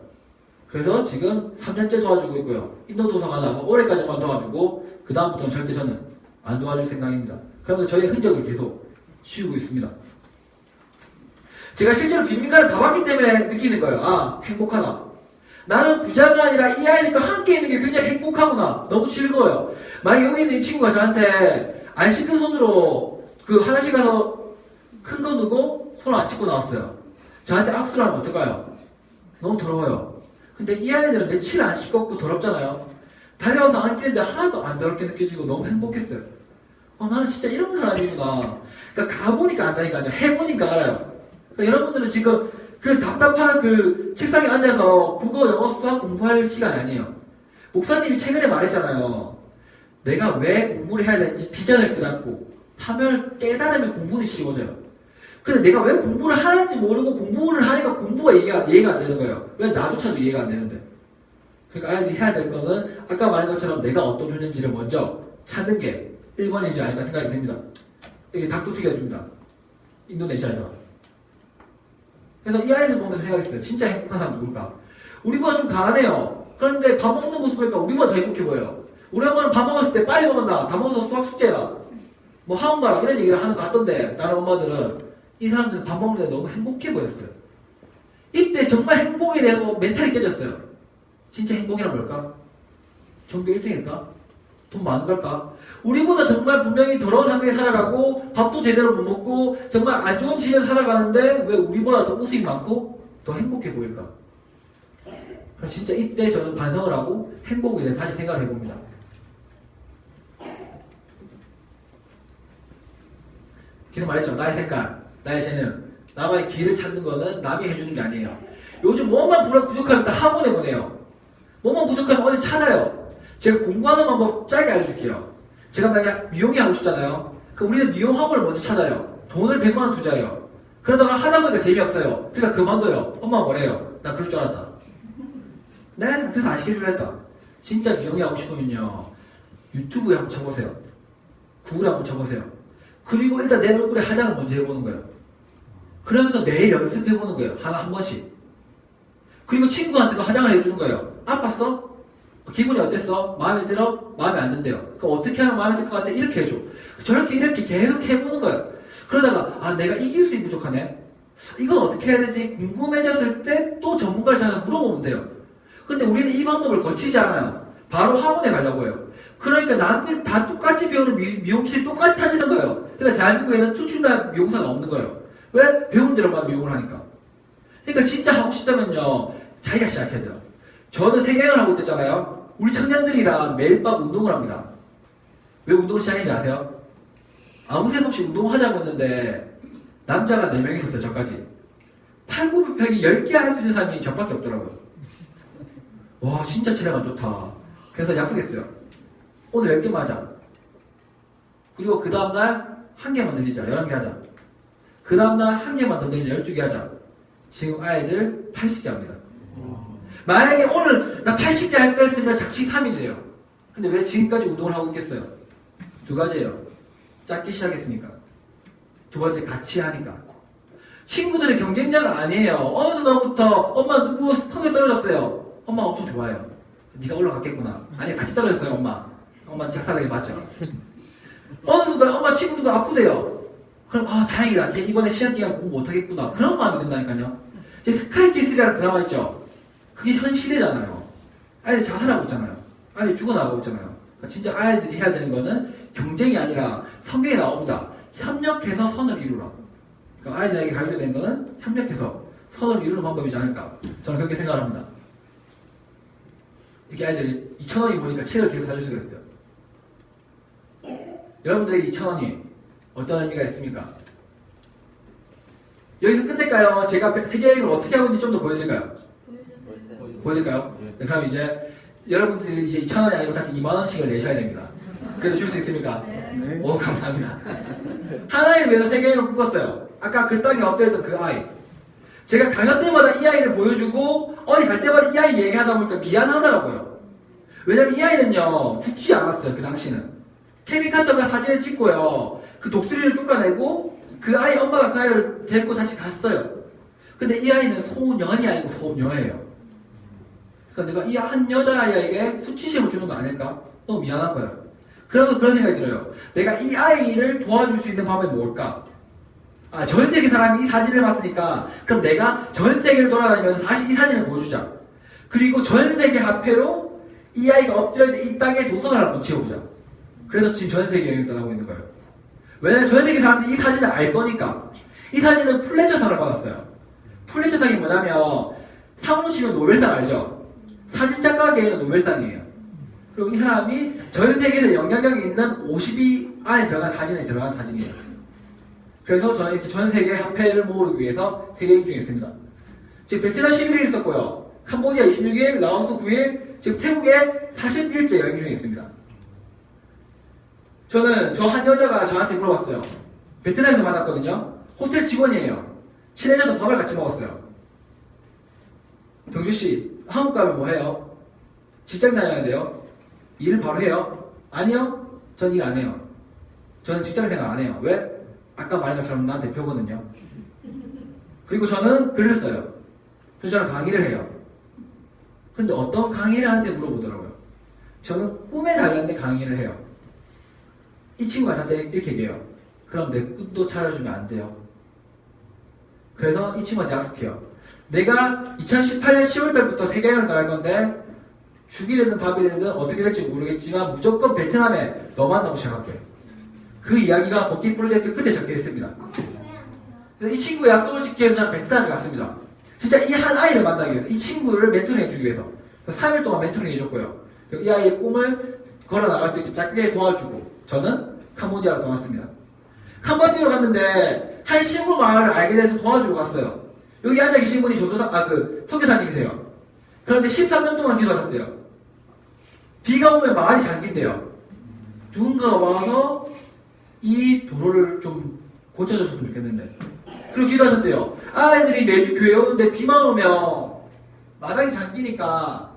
그래서 지금 3년째 도와주고 있고요. 인도 도서관은 아마 올해까지만 도와주고 그 다음부터는 절대 저는 안 도와줄 생각입니다. 그러면서 저의 흔적을 계속 씌우고 있습니다. 제가 실제로 빈민가를 가봤기 때문에 느끼는 거예요. 아, 행복하다. 나는 부자가 아니라 이 아이들과 함께 있는 게 굉장히 행복하구나. 너무 즐거워요. 만약에 여기 있는 이 친구가 저한테 안 씻은 손으로 그 화장실 가서 큰 거 누고 손을 안 씻고 나왔어요. 저한테 악수를 하면 어떨까요? 너무 더러워요. 근데 이 아이들은 며칠 안 씻고 더럽잖아요. 달려와서 안기는데 하나도 안 더럽게 느껴지고 너무 행복했어요. 나는 진짜 이런 사람이구나. 그러니까 가보니까 안다니까요. 해보니까 알아요. 그러니까 여러분들은 지금 그 답답한 그 책상에 앉아서 국어, 영어, 수학 공부할 시간이 아니에요. 목사님이 최근에 말했잖아요. 내가 왜 공부를 해야 되는지 비전을 깨닫고 하면 깨달으면 공부는 쉬워져요. 근데 내가 왜 공부를 하는지 모르고 공부를 하니까 공부가 이해가 안 되는 거예요. 왜 나조차도 이해가 안 되는데. 그러니까 아이들이 해야 될 거는 아까 말한 것처럼 내가 어떤 존재인지를 먼저 찾는 게 1번이지 않을까 생각이 듭니다. 이게 닭도 튀겨줍니다. 인도네시아에서. 그래서 이 아이들 보면서 생각했어요. 진짜 행복한 사람 누굴까? 우리보다 좀 가난해요. 그런데 밥 먹는 모습 보니까 우리보다 더 행복해 보여요. 우리 엄마는 밥 먹었을 때 빨리 먹었나? 다 먹어서 수학 숙제해라. 뭐 학원 가라. 이런 얘기를 하는 것 같던데 다른 엄마들은 이 사람들은 밥 먹는 데 너무 행복해 보였어요. 이때 정말 행복에 대해서 멘탈이 깨졌어요. 진짜 행복이란 뭘까? 전교 1등일까? 돈 많은 걸까? 우리보다 정말 분명히 더러운 환경에 살아가고 밥도 제대로 못 먹고 정말 안 좋은 집에 살아가는데 왜 우리보다 더 웃음이 많고 더 행복해 보일까? 진짜 이때 저는 반성을 하고 행복에 대해서 다시 생각을 해봅니다. 계속 말했죠. 나의 색깔, 나의 재능, 나만의 길을 찾는 거는 남이 해주는 게 아니에요. 요즘 뭐만 부족하면 다 학원에 보내요. 뭐만 부족하면 어디 찾아요. 제가 공부하는 방법 짧게 알려줄게요. 제가 만약 미용이 하고 싶잖아요. 그럼 우리는 미용 학원을 먼저 찾아요. 돈을 100만 원 투자해요. 그러다가 하다 보니까 재미없어요. 그러니까 그만둬요. 엄마가 뭐래요? 나 그럴 줄 알았다. 네? 그래서 안 시켜주려 했다. 진짜 미용이 하고 싶으면요. 유튜브에 한번 쳐보세요. 구글에 한번 쳐보세요. 그리고 일단 내 얼굴에 화장을 먼저 해보는 거예요. 그러면서 매일 연습해보는 거예요. 한 번씩. 그리고 친구한테도 화장을 해주는 거예요. 아팠어? 기분이 어땠어? 마음에 들어? 마음에 안 든대요. 그럼 어떻게 하면 마음에 들 것 같아? 이렇게 해줘. 저렇게 이렇게 계속 해보는 거예요. 그러다가 내가 이 기술이 부족하네. 이건 어떻게 해야 되지? 궁금해졌을 때 또 전문가를 찾아서 물어보면 돼요. 근데 우리는 이 방법을 거치지 않아요. 바로 학원에 가려고 해요. 그러니까 남들 다 똑같이 배우는 미용실이 똑같아지는 거예요. 그러니까 대한민국에는 출출한 미용사가 없는 거예요. 왜? 배운 대로만 미용을 하니까. 그러니까 진짜 하고 싶다면요. 자기가 시작해야 돼요. 저는 세계여행을 하고 있댔잖아요. 우리 청년들이랑 매일 밤 운동을 합니다. 왜 운동을 시작했는지 아세요? 아무 생각 없이 운동하자고 했는데 남자가 4명 있었어요. 저까지. 팔굽혀펴기 10개 할 수 있는 사람이 저밖에 없더라고요. 와 진짜 체력 안 좋다. 그래서 약속했어요. 오늘 10개만 하자. 그리고 그 다음날 1개만 늘리자. 11개 하자. 그 다음날 1개만 더 늘리자. 12개 하자. 지금 아이들 80개 합니다. 만약에 오늘 나 80개 할 거 했으면 작시 3일이에요. 근데 왜 지금까지 운동을 하고 있겠어요? 두 가지예요. 작게 시작했으니까. 두 번째, 같이 하니까. 친구들이 경쟁자가 아니에요. 어느 순간부터 엄마 누구 성적 떨어졌어요. 엄마 엄청 좋아해요. 네가 올라갔겠구나. 아니 같이 떨어졌어요 엄마. 엄마 작살나게 맞죠? 어느 순간 엄마 친구 누구 아프대요. 그럼 아 다행이다. 걔 이번에 시험 기간 공부 못하겠구나. 그런 마음이 든다니까요. 제 스카이캐슬이라는 드라마 있죠? 그게 현 시대잖아요. 아이들 자살하고 있잖아요. 아이들 죽어나가고 있잖아요. 그러니까 진짜 아이들이 해야 되는 거는 경쟁이 아니라 성경에 나옵니다. 협력해서 선을 이루라. 그러니까 아이들에게 가르쳐야 되는 거는 협력해서 선을 이루는 방법이지 않을까. 저는 그렇게 생각을 합니다. 이렇게 아이들이 2,000원이 보니까 책을 계속 사줄 수가 있어요. 여러분들에게 2,000원이 어떤 의미가 있습니까? 여기서 끝낼까요? 제가 세계여행을 어떻게 하고 있는지 좀 더 보여드릴까요? 보여드릴까요? 네, 그럼 이제 여러분들이 이제 2,000원이 아니고 같은 2만원씩을 내셔야 됩니다. 그래도 줄 수 있습니까? 네. 오, 감사합니다. 하나를 위해서 세계여행을 꿈꿨어요. 아까 그 땅에 엎드렸던 그 아이. 제가 강연 때마다 이 아이를 보여주고 어디 갈 때마다 이 아이 얘기하다 보니까 미안하더라고요. 왜냐면 이 아이는요 죽지 않았어요. 그 당시는 케빈 카터가 사진을 찍고요 그 독수리를 쫓아내고 그 아이 엄마가 그 아이를 데리고 다시 갔어요. 근데 이 아이는 소년이 아니고 소녀예요. 그러니까 내가 이 한 여자아이에게 수치심을 주는 거 아닐까? 너무 미안한 거예요. 그러면서 그런 생각이 들어요. 내가 이 아이를 도와줄 수 있는 방법이 뭘까? 아, 전 세계 사람이 이 사진을 봤으니까 그럼 내가 전 세계를 돌아다니면서 다시 이 사진을 보여주자. 그리고 전 세계 화폐로 이 아이가 엎드려 있는 이 땅에 도성을 한번 지어보자. 그래서 지금 전 세계 여행을 떠나고 있는 거예요. 왜냐면 전 세계 사람들이 이 사진을 알 거니까. 이 사진은 플래처상을 받았어요. 플래처상이 뭐냐면 상으로 치면 노벨상 알죠? 사진작가계에는 노벨상이에요. 그리고 이 사람이 전 세계에서 영향력이 있는 50위 안에 들어간 사진에 들어간 사진이에요. 그래서 저는 이렇게 전 세계 화폐를 모으기 위해서 세계여행 중에 있습니다. 지금 베트남 11일 있었고요. 캄보디아 26일, 라오스 9일, 지금 태국에 41일째 여행 중에 있습니다. 저는 저 한 여자가 저한테 물어봤어요. 베트남에서 만났거든요. 호텔 직원이에요. 친해져서 밥을 같이 먹었어요. 경주씨, 한국 가면 뭐 해요? 직장 다녀야 돼요? 일 바로 해요? 아니요? 전 일 안 해요. 저는 직장 생활 안 해요. 왜? 아까 말한 것처럼 난 대표거든요. 그리고 저는 글을 써요. 그래서 저는 강의를 해요. 근데 어떤 강의를 하는지 물어보더라고요. 저는 꿈에 관련된 강의를 해요. 이 친구가 저한테 이렇게 얘기해요. 그럼 내 꿈도 차려주면 안 돼요. 그래서 이 친구한테 약속해요. 내가 2018년 10월달부터 세계여행을 나갈 건데 죽이려든 밥이려든 어떻게 될지 모르겠지만 무조건 베트남에 너 만나고 시작할게요. 그 이야기가 버킷 프로젝트 끝에 적혀 있습니다. 그래서 이 친구의 약속을 지키기 위해서 저는 베트남에 갔습니다. 진짜 이 한 아이를 만나기 위해서, 이 친구를 멘토링 해주기 위해서 3일 동안 멘토링 해줬고요. 이 아이의 꿈을 걸어 나갈 수 있게 짧게 도와주고 저는 캄보디아로 떠났습니다. 캄보디아로 갔는데 한 시골 마을을 알게 돼서 도와주러 갔어요. 여기 앉아 계신 분이 선교사님이세요. 그런데 13년 동안 기도하셨대요. 비가 오면 마을이 잠긴대요. 누군가가 와서 이 도로를 좀 고쳐줬으면 좋겠는데. 그리고 기도하셨대요. 아이들이 매주 교회에 오는데 비만 오면 마당이 잠기니까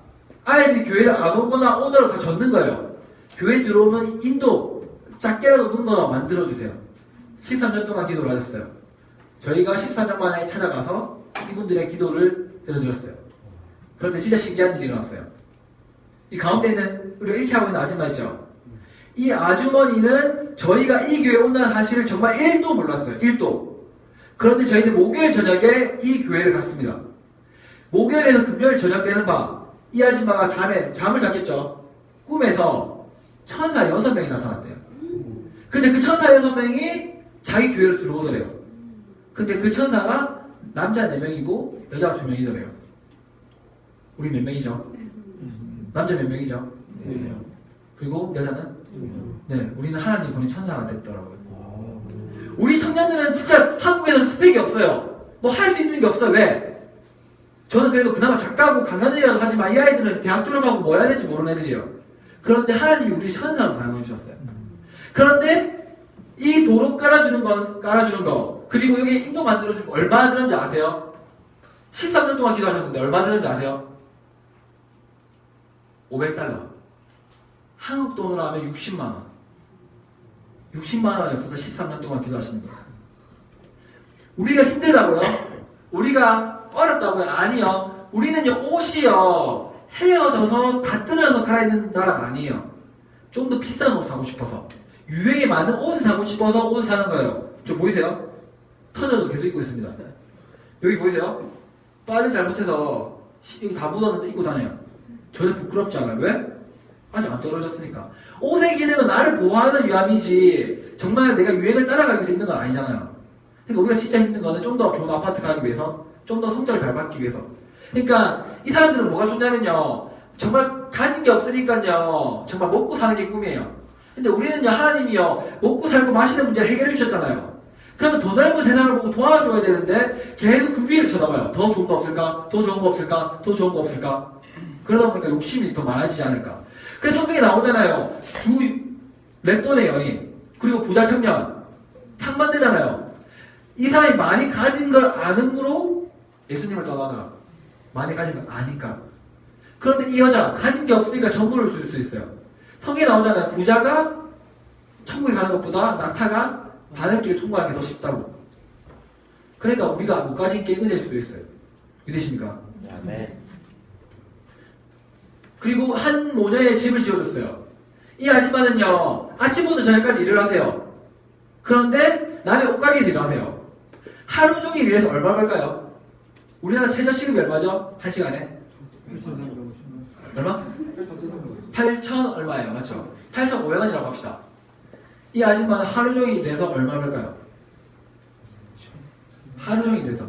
아이들이 교회를 안 오거나 오더라도 다 젖는 거예요. 교회 들어오는 인도 작게라도 눈 거나 만들어주세요. 13년 동안 기도를 하셨어요. 저희가 13년 만에 찾아가서 이분들의 기도를 들어드렸어요. 그런데 진짜 신기한 일이 일어났어요. 이 가운데 있는 우리가 이렇게 하고 있는 아줌마 있죠? 이 아주머니는 저희가 이 교회에 온다는 사실을 정말 1도 몰랐어요. 1도. 그런데 저희는 목요일 저녁에 이 교회를 갔습니다. 목요일에서 금요일 저녁 되는 밤 이 아줌마가 잠을 잤겠죠. 꿈에서 천사 6명이 나타났대요. 근데 그 천사 6명이 자기 교회로 들어오더래요. 근데 그 천사가 남자 4명이고 여자가 2명이더래요. 우리 몇 명이죠? 남자 몇 명이죠? 4명. 그리고 여자는? 네, 우리는 하나님 보낸 천사가 됐더라고요. 우리 청년들은 진짜 한국에서는 스펙이 없어요. 뭐 할 수 있는 게 없어요. 왜? 저는 그래도 그나마 작가고 강연이라도 하지만 이 아이들은 대학 졸업하고 뭐 해야 될지 모르는 애들이에요. 그런데 하나님이 우리 천사로 사용해 주셨어요. 그런데 이 도로 깔아주는 거 그리고 여기 인도 만들어주고 얼마나 들었는지 아세요? 13년 동안 기도하셨는데 얼마 드는지 아세요? 500달러. 한국 돈으로 하면 60만 원. 60만 원이 없어서 13년 동안 기도하시는 거예요. 우리가 힘들다고요? 우리가 어렵다고요? 아니요. 우리는요, 옷이요, 헤어져서 다 뜯어져서 갈아입는 나라가 아니에요. 좀 더 비싼 옷 사고 싶어서. 유행에 맞는 옷을 사고 싶어서 옷을 사는 거예요. 저 보이세요? 터져서 계속 입고 있습니다. 여기 보이세요? 빨리 잘못해서 여기 다 묻었는데 입고 다녀요. 전혀 부끄럽지 않아요. 왜? 아직 안 떨어졌으니까. 옷의 기능은 나를 보호하는 위함이지 정말 내가 유행을 따라가기 위해서 입는 건 아니잖아요. 그러니까 우리가 진짜 힘든 거는 좀 더 좋은 아파트 가기 위해서, 좀 더 성적을 잘 받기 위해서. 그러니까 이 사람들은 뭐가 좋냐면요, 정말 가진 게 없으니까요, 정말 먹고 사는 게 꿈이에요. 근데 우리는요, 하나님이요, 먹고 살고 마시는 문제를 해결해 주셨잖아요. 그러면 더 넓은 세상을 보고 도와줘야 되는데 계속 그 위를 쳐다봐요. 더 좋은 거 없을까? 더 좋은 거 없을까? 더 좋은 거 없을까? 그러다 보니까 욕심이 더 많아지지 않을까? 그래서 성경에 나오잖아요. 두 랫돈의 여인, 그리고 부자 청년, 상반되잖아요. 이 사람이 많이 가진 걸 아는으로 예수님을 떠나더라. 많이 가진 걸 아니까. 그런데 이 여자 가진 게 없으니까 전부를 줄 수 있어요. 성경에 나오잖아요. 부자가 천국에 가는 것보다 낙타가 바늘길을 통과하는 게 더 쉽다고. 그러니까 우리가 못 가진 게 은혜일 수도 있어요. 믿으십니까? 아멘. 그리고 한 모녀의 집을 지어줬어요. 이 아줌마는요, 아침부터 저녁까지 일을 하세요. 그런데 남의 옷가게에서 일을 하세요. 하루 종일 일해서 얼마 벌까요? 우리나라 최저 시급이 얼마죠? 한 시간에? 얼마? 8천 얼마예요? 맞죠? 8,500원이라고 합시다. 이 아줌마는 하루 종일 일해서 얼마 벌까요? 하루 종일 일해서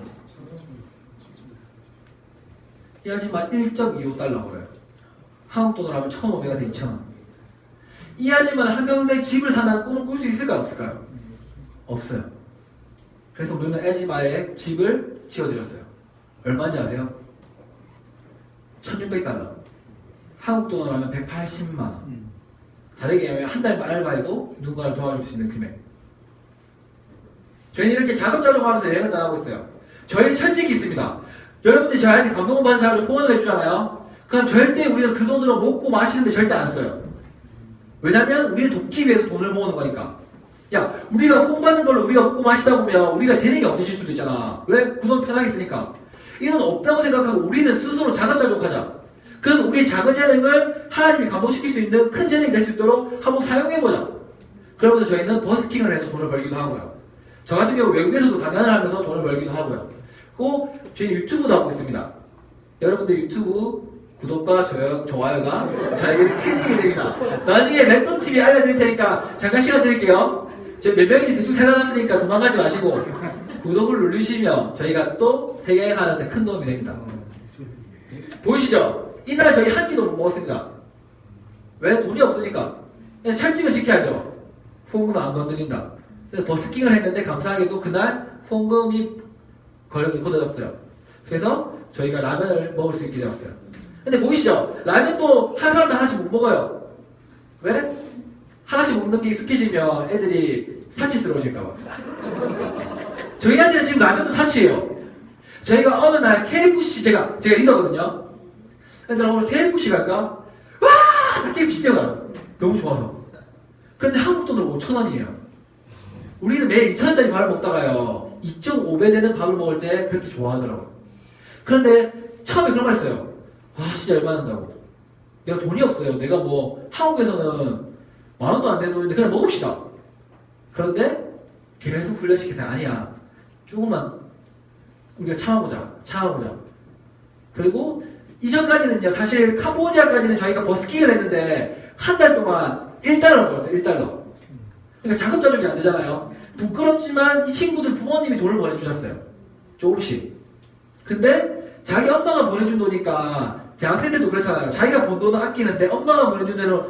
이 아줌마 1.25달러 벌어요. 한국 돈으로 하면 1,500에서 2,000원. 이 아줌마는 한평생 집을 산다는 꿈을 꿀 수 있을까요? 없을까요? 없어요. 그래서 우리는 아줌마의 집을 지어드렸어요. 얼마인지 아세요? 1,600달러. 한국 돈으로 하면 180만원. 다르게 하면 한 달 알바해도 누군가를 도와줄 수 있는 금액. 저희는 이렇게 자급자족하면서 여행을 떠나고 있어요. 저희 철칙이 있습니다. 여러분들이 저희한테 감동을 받은 사람을 후원을 해주잖아요. 그럼 절대 우리는 그 돈으로 먹고 마시는데 절대 안 써요. 왜냐면 우리는 돕기 위해서 돈을 모으는 거니까. 야, 우리가 후원받는 걸로 우리가 먹고 마시다 보면 우리가 재능이 없어질 수도 있잖아. 왜? 그 돈 편하게 쓰니까. 이 돈 없다고 생각하고 우리는 스스로 자급자족하자. 그래서 우리의 작은 재능을 하나님이 감동시킬 수 있는 큰 재능이 될 수 있도록 한번 사용해보자. 그러면서 저희는 버스킹을 해서 돈을 벌기도 하고요. 저 같은 경우 외국에서도 강연을 하면서 돈을 벌기도 하고요. 그리고 저희 유튜브도 하고 있습니다. 여러분들 유튜브 구독과 좋아요가 저에게 큰 힘이 됩니다. 나중에 랜덤TV 알려드릴 테니까 잠깐 시간 드릴게요. 저희 몇 명인지 대충 생각났으니까 도망가지 마시고 구독을 누르시면 저희가 또 세계하는데 큰 도움이 됩니다. 보이시죠? 이날 저희 한 끼도 못 먹었습니다. 왜? 돈이 없으니까. 그래서 철칙을 지켜야죠. 후원금은 안 건드린다. 그래서 버스킹을 했는데 감사하게도 그날 후원금이 거둬졌어요. 그래서 저희가 라면을 먹을 수 있게 되었어요. 근데 보이시죠? 라면도 한 사람도 하나씩 못 먹어요. 왜? 하나씩 먹는 게 익숙해지면 애들이 사치스러워질까봐. 저희한테는 지금 라면도 사치예요. 저희가 어느 날 KFC, 제가 리더거든요. 애들 오늘 KFC 갈까? 와! 다 KFC 뛰어가요. 너무 좋아서. 그런데 한국 돈으로 5,000원이에요. 우리는 매일 2,000원짜리 밥을 먹다가요, 2.5배 되는 밥을 먹을 때 그렇게 좋아하더라고요. 그런데 처음에 그런 말 했어요. 와, 진짜 열받는다고. 내가 돈이 없어요. 내가 뭐 한국에서는 10,000원도 안 되는 돈인데 그냥 먹읍시다. 그런데 계속 훈련시켜서 아니야. 조금만 우리가 참아보자. 그리고 이전까지는요, 사실 캄보디아까지는 저희가 버스킹을 했는데 한 달 동안 1달러 벌었어요. 1달러. 그러니까 자급자족이 안 되잖아요. 부끄럽지만 이 친구들 부모님이 돈을 보내주셨어요. 조금씩. 근데 자기 엄마가 보내준 돈이니까 대학생들도 그렇잖아요. 자기가 번 돈을 아끼는데 엄마가 보내준 돈을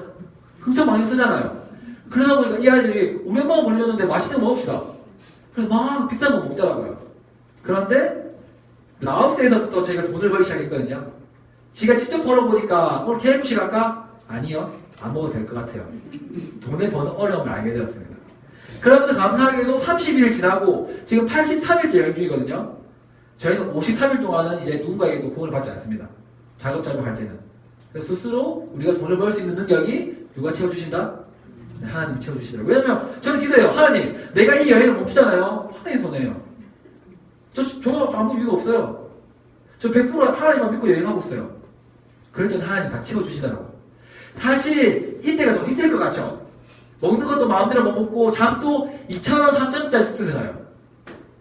흥청 많이 쓰잖아요. 그러다 보니까 이 아이들이 우리 엄마가 보내줬는데 맛있는 거 먹읍시다. 그래서 막 비싼 거 먹더라고요. 그런데 라오스에서부터 저희가 돈을 벌기 시작했거든요. 지가 직접 벌어보니까 오늘 KFC 갈까? 아니요. 안 먹어도 될 것 같아요. 돈을 버는 어려움을 알게 되었습니다. 그러면서 감사하게도 30일 지나고 지금 83일째 여행 중이거든요. 저희는 53일 동안은 이제 누군가에게도 후원을 받지 않습니다. 자급자족할 때는. 그래서 스스로 우리가 돈을 벌 수 있는 능력이 누가 채워주신다? 네, 하나님이 채워주시더라고요. 왜냐면 저는 기도해요. 하나님, 내가 이 여행을 멈추잖아요. 하나님 손해예요. 저 아무 이유가 없어요. 저 100% 하나님만 믿고 여행하고 있어요. 그랬더니 하나님 다 채워주시더라고요. 사실 이때가 더 힘들 것 같죠? 먹는 것도 마음대로 못 먹고 잠도 2,000원, 3,000원짜리 숙소에서 자요.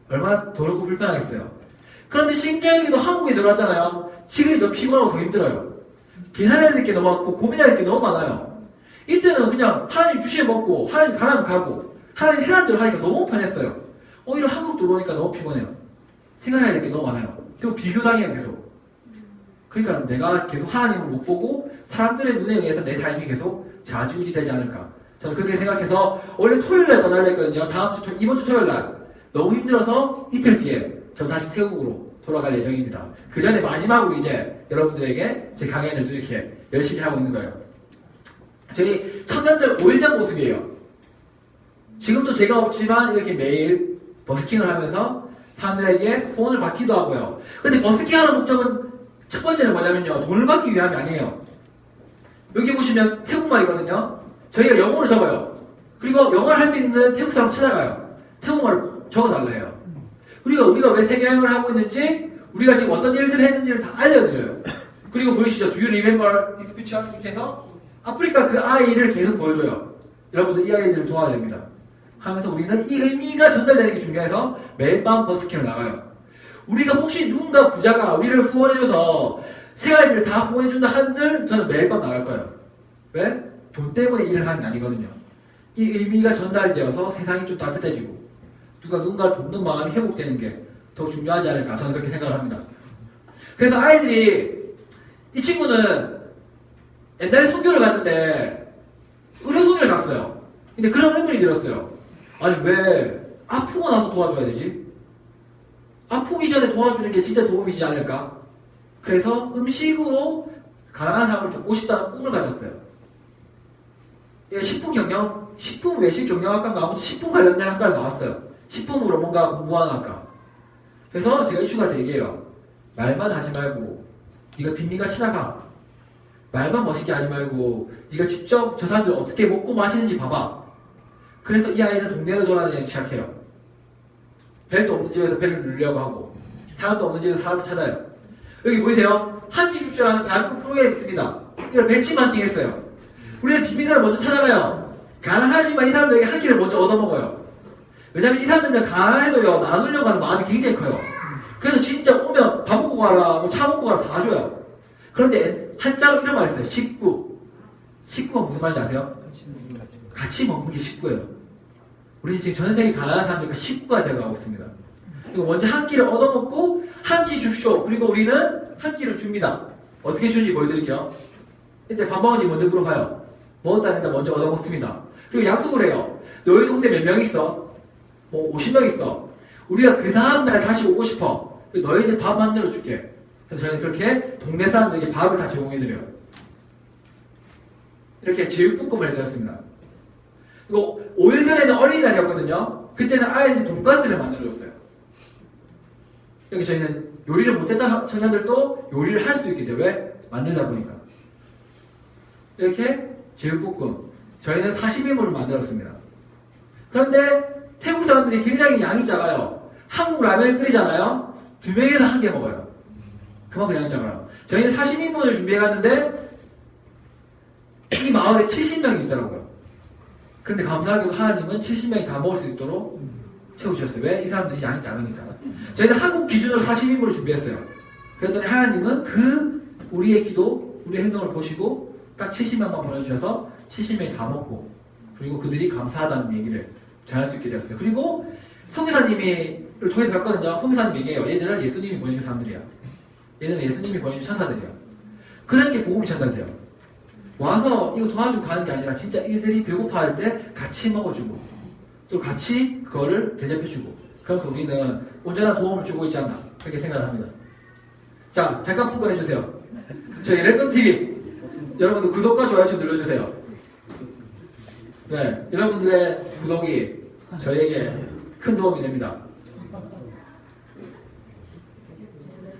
얼마나 더럽고 불편하겠어요. 그런데 신기하게도 한국에 들어왔잖아요. 지금이 더 피곤하고 더 힘들어요. 계산해야 될 게 너무 많고 고민해야 될 게 너무 많아요. 이때는 그냥 하나님 주시에 먹고 하나님 가라면 가고 하나님 해라는 대로 하니까 너무 편했어요. 오히려 한국 들어오니까 너무 피곤해요. 생각해야 될 게 너무 많아요. 그리고 비교당해요 계속. 그러니까 내가 계속 하나님을 못 보고 사람들의 눈에 의해서 내 삶이 계속 좌지우지되지 않을까. 저는 그렇게 생각해서 원래 토요일에 떠나려 했거든요. 이번 주 토요일날 너무 힘들어서 이틀 뒤에 저 다시 태국으로 돌아갈 예정입니다. 그 전에 마지막으로 이제 여러분들에게 제 강연을 또 이렇게 열심히 하고 있는 거예요. 저희 청년들 5일장 모습이에요. 지금도 제가 없지만 이렇게 매일 버스킹을 하면서 사람들에게 후원을 받기도 하고요. 근데 버스킹 하는 목적은 첫 번째는 뭐냐면요. 돈을 받기 위함이 아니에요. 여기 보시면 태국말이거든요. 저희가 영어로 적어요. 그리고 영어를 할 수 있는 태국 사람 찾아가요. 태국말을 적어달래요. 우리가 왜 세계여행을 하고 있는지, 우리가 지금 어떤 일들을 했는지를 다 알려드려요. 그리고 보이시죠? Do you remember this picture? 이렇게 해서 아프리카 그 아이를 계속 보여줘요. 여러분들 이 아이들을 도와야 됩니다. 하면서 우리는 이 의미가 전달되는 게 중요해서 매일 밤 버스킹을 나가요. 우리가 혹시 누군가 부자가 우리를 후원해줘서 생활비를 다 후원해준다 한들 저는 매일 밤 나갈 거예요. 왜? 돈 때문에 일을 하는 게 아니거든요. 이 의미가 전달되어서 세상이 좀 따뜻해지고 누군가를 돕는 마음이 회복되는 게 더 중요하지 않을까 저는 그렇게 생각을 합니다. 그래서 아이들이 이 친구는 옛날에 선교를 갔는데 의료선교를 갔어요. 근데 그런 의문이 들었어요. 아니 왜 아프고 나서 도와줘야 되지? 아프기 전에 도와주는 게 진짜 도움이지 않을까? 그래서 음식으로 가난한 사람을 돕고 싶다는 꿈을 가졌어요. 식품 외식 경영학과인가 아무튼 식품 관련된 학과를 나왔어요. 식품으로 뭔가 공부하는 학과. 그래서 제가 이 친구한테 얘기해요. 말만 하지 말고 네가 빈민가 찾아가. 말만 멋있게 하지 말고 네가 직접 저 사람들 어떻게 먹고 마시는지 봐봐. 그래서 이 아이는 동네를 돌아다니기 시작해요. 벨도 없는 집에서 벨을 누르려고 하고 사람도 없는 집에서 사람을 찾아요. 여기 보이세요? 한끼줍쇼라는 대한민국 프로그램이 있습니다. 이걸 벤치마킹 했어요. 우리는 빈민가를 먼저 찾아가요. 가난하지만 이 사람들에게 한 끼를 먼저 얻어먹어요. 왜냐면 이 사람들은 가난해도요 나누려고 하는 마음이 굉장히 커요. 그래서 진짜 오면 밥 먹고 가라 뭐 차 먹고 가라 다 줘요. 그런데 한자로 이런 말 있어요. 식구. 식구가 무슨 말인지 아세요? 같이 먹는 게 식구예요. 우리는 지금 전 세계 가난한 사람들과 식구가 되어가고 있습니다. 그리고 먼저 한 끼를 얻어먹고 한 끼 줍쇼. 그리고 우리는 한 끼를 줍니다. 어떻게 주는지 보여드릴게요. 일단 밥 먹은지 먼저 물어봐요. 먹었다는 일단 먼저 얻어먹습니다. 그리고 약속을 해요. 너희 동네 몇 명 있어? 뭐 50명 있어. 우리가 그 다음날 다시 오고 싶어. 너희들 밥 만들어 줄게. 그래서 저희는 그렇게 동네 사람들에게 밥을 다 제공해드려요. 이렇게 제육볶음을 해드렸습니다. 그리고 5일 전에는 어린이날이었거든요. 그때는 아이들이 돈가스를 만들어줬어요. 여기 저희는 요리를 못했던 청년들도 요리를 할 수 있게 돼요. 왜? 만들다 보니까. 이렇게 제육볶음. 저희는 40인분을 만들었습니다. 그런데 태국 사람들이 굉장히 양이 작아요. 한국 라면을 끓이잖아요. 2명에서 1개 먹어요. 그만큼 양이 작아요. 저희는 40인분을 준비해갔는데 이 마을에 70명이 있더라고요. 그런데 감사하게도 하나님은 70명이 다 먹을 수 있도록 채우셨어요. 왜? 이 사람들이 양이 작으니까. 저희는 한국 기준으로 40인분을 준비했어요. 그랬더니 하나님은 우리의 기도, 우리의 행동을 보시고 딱 70명만 보내주셔서 70명이 다 먹고 그리고 그들이 감사하다는 얘기를 전할 수 있게 되었어요. 그리고 성교사님을 통해서 갔거든요. 성교사님 얘기해요. 얘들은 예수님이 보내준 사람들이야. 얘들은 예수님이 보내준 천사들이야. 그렇게 복음이 전달돼요. 와서 이거 도와주고 가는 게 아니라 진짜 이들이 배고파할 때 같이 먹어주고 또 같이 그거를 대접해주고 그래서 우리는 온전한 도움을 주고 있지 않나 그렇게 생각을 합니다. 자, 잠깐 폰 꺼내주세요. 저희 랜덤TV 여러분들 구독과 좋아요 좀 눌러주세요. 네, 여러분들의 구독이 저에게 큰 도움이 됩니다.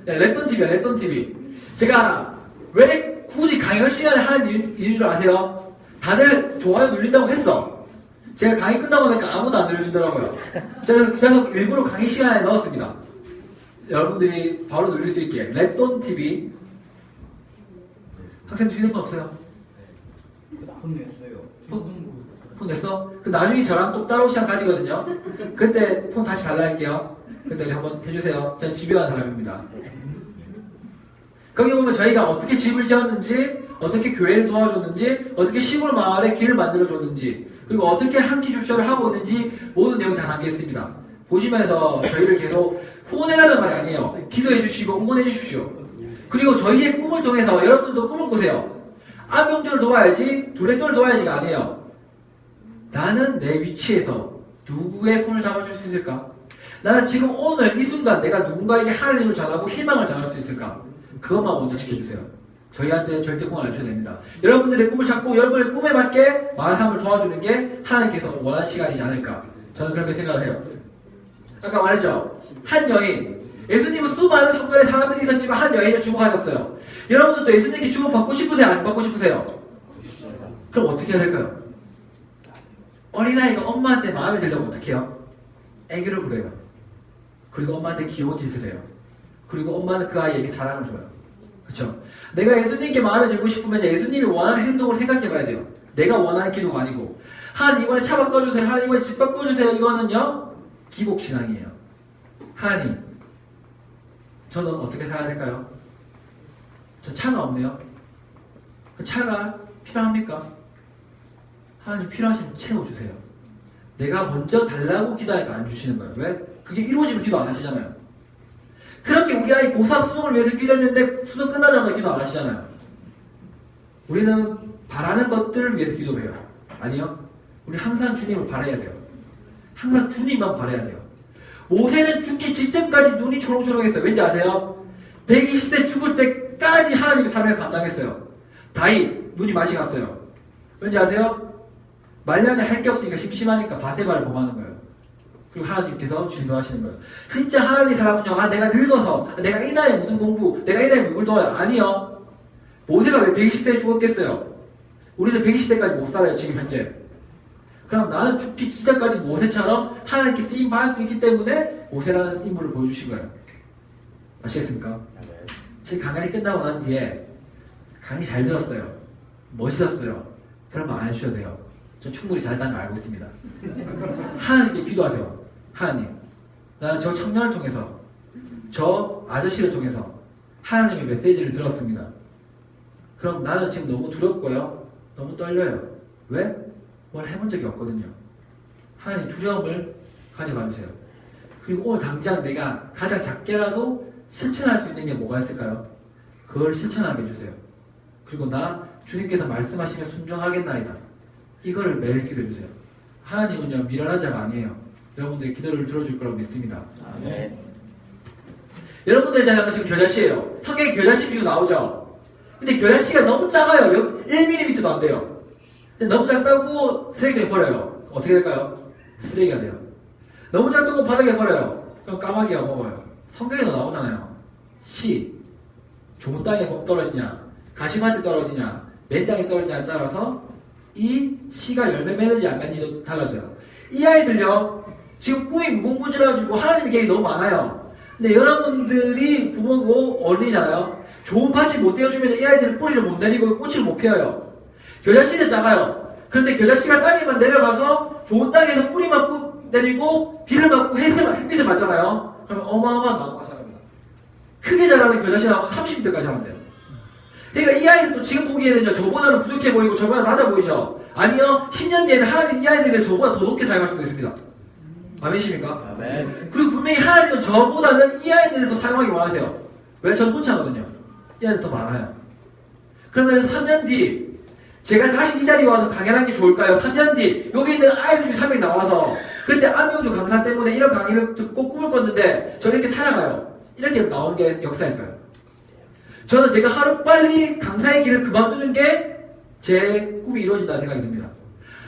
네, 랩돈 TV야, 랩돈 TV. 제가 왜 굳이 강연 시간에 하는 이유를 아세요? 다들 좋아요 눌린다고 했어. 제가 강의 끝나고 나니까 아무도 안 눌러주더라고요. 제가 일부러 강의 시간에 넣었습니다. 여러분들이 바로 누릴 수 있게. 랩돈 TV. 학생들 휴대폰 없어요? 폰 냈어요. 폰 냈어? 그 나중에 저랑 또 따로 시간 가지거든요. 그때 폰 다시 달라 할게요. 그때 우리 한번 해주세요. 전 집요한 사람입니다. 거기 보면 저희가 어떻게 집을 지었는지, 어떻게 교회를 도와줬는지, 어떻게 시골 마을에 길을 만들어줬는지, 그리고 어떻게 한끼 주쇼를 하고 있는지 모든 내용이 다 담겨 있습니다. 보시면서 저희를 계속 후원해라는 말이 아니에요. 기도해 주시고 응원해 주십시오. 그리고 저희의 꿈을 통해서 여러분들도 꿈을 꾸세요. 안명주를 도와야지, 두레돈을 도와야지가 아니에요. 나는 내 위치에서 누구의 손을 잡아줄 수 있을까? 나는 지금 오늘 이 순간 내가 누군가에게 하나님을 전하고 희망을 전할 수 있을까? 그것만 먼저 지켜주세요. 저희한테 절대 꿈을 안 주셔야 됩니다. 여러분들의 꿈을 찾고 여러분의 꿈에 맞게 많은 사람을 도와주는 게 하나님께서 원하는 시간이지 않을까? 저는 그렇게 생각을 해요. 아까 말했죠? 한 여인, 예수님은 수많은 성전에 사람들이 있었지만 한 여인을 주목하셨어요. 여러분들도 예수님께 주목받고 싶으세요? 안 받고 싶으세요? 그럼 어떻게 해야 될까요? 어린아이가 엄마한테 마음에 들려면 어떻게 해요? 애교를 부려요. 그리고 엄마한테 귀여운 짓을 해요. 그리고 엄마는 그 아이에게 사랑을 줘요. 그렇죠? 내가 예수님께 마음에 들고 싶으면 예수님이 원하는 행동을 생각해 봐야 돼요. 내가 원하는 기도가 아니고 하나님 이번에 차 바꿔주세요. 하나님 이번에 집 바꿔주세요. 이거는요 기복신앙이에요. 하나님 저는 어떻게 살아야 될까요? 저 차가 없네요. 그 차가 필요합니까? 하나님 필요하시면 채워주세요. 내가 먼저 달라고 기도하니까 안 주시는 거예요. 왜? 그게 이루어지면 기도 안 하시잖아요. 그렇게 우리 아이 고3 수능을 위해서 기도했는데 수능 끝나자마자 기도 안 하시잖아요. 우리는 바라는 것들을 위해서 기도해요. 아니요. 우리 항상 주님을 바라야 돼요. 항상 주님만 바라야 돼요. 모세는 죽기 직전까지 눈이 초롱초롱했어요. 왠지 아세요? 120세 죽을 때까지 하나님의 사명을 감당했어요. 다윗 눈이 맛이 갔어요. 왠지 아세요? 말년에 할 게 없으니까 심심하니까 바세바를 범하는 거예요. 그리고 하나님께서 진노하시는 거예요. 진짜 하나님의 사람은요, 내가 늙어서, 내가 이 나이에 무슨 공부, 내가 이 나이에 누굴 도와요? 아니요. 모세가 왜 120세에 죽었겠어요? 우리는 120세까지 못 살아요, 지금 현재. 그럼 나는 죽기 직전까지 모세처럼 하나님께 쓰임 받을 수 있기 때문에 모세라는 인물을 보여주신 거예요. 아시겠습니까? 제 강연이 끝나고 난 뒤에 강의 잘 들었어요. 멋있었어요. 그런 말 안 해주셔도 돼요. 전 충분히 잘했다는 걸 알고 있습니다. 하나님께 기도하세요. 하나님, 나는 저 청년을 통해서, 저 아저씨를 통해서 하나님의 메시지를 들었습니다. 그럼 나는 지금 너무 두렵고요. 너무 떨려요. 왜? 뭘 해본 적이 없거든요. 하나님 두려움을 가져가 주세요. 그리고 오늘 당장 내가 가장 작게라도 실천할 수 있는 게 뭐가 있을까요? 그걸 실천하게 해주세요. 그리고 나 주님께서 말씀하시면 순종하겠나이다. 이거를 매일 기도해 주세요. 하나님은요 미련한 자가 아니에요. 여러분들의 기도를 들어줄 거라고 믿습니다. 아멘. 여러분들의 자녀가 지금 겨자씨예요. 성경에 겨자씨 비유 나오죠. 근데 겨자씨가 너무 작아요. 1mm도 안 돼요. 근데 너무 작다고 쓰레기에 버려요. 어떻게 될까요? 쓰레기가 돼요. 너무 작다고 바닥에 버려요. 그럼 까마귀가 먹어요. 성경에도 나오잖아요. 씨, 좋은 땅에 떨어지냐, 가시밭에 떨어지냐, 맨 땅에 떨어지냐에 따라서 이 씨가 열매 맺는지 안 맺는지도 달라져요. 이 아이들요, 지금 꿈이 무궁무진해가지고 하나님의 계획이 너무 많아요. 근데 여러분들이 부모고 어른이잖아요. 좋은 밭이 못 되어주면 이 아이들은 뿌리를 못 내리고 꽃을 못 피워요. 겨자씨는 작아요. 그런데 겨자씨가 땅에만 내려가서 좋은 땅에서 뿌리만 내리고 비를 맞고 햇빛을 맞잖아요. 그러면 어마어마한 나무가 자랍니다. 크게 자라는 겨자씨 나무는 30m까지 자란대요. 그러니까 이 아이들도 지금 보기에는요, 저보다는 부족해 보이고 저보다 낮아 보이죠? 아니요, 10년 뒤에는 하나님 이 아이들을 저보다 더 높게 사용할 수도 있습니다. 아멘이십니까? 아멘. 그리고 분명히 하나님은 저보다는 이 아이들을 더 사용하기 원하세요. 왜? 전 혼자거든요. 이 아이들 더 많아요. 그러면 3년 뒤 제가 다시 이 자리에 와서 강연하는 게 좋을까요? 3년 뒤 여기 있는 아이들 중에 3명이 나와서 그때 안명주 강사 때문에 이런 강의를 듣고 꿈을 꿨는데 저는 이렇게 살아가요. 이렇게 나오는 게 역사일까요? 저는 제가 하루빨리 강사의 길을 그만두는 게 제 꿈이 이루어진다고 생각이 듭니다.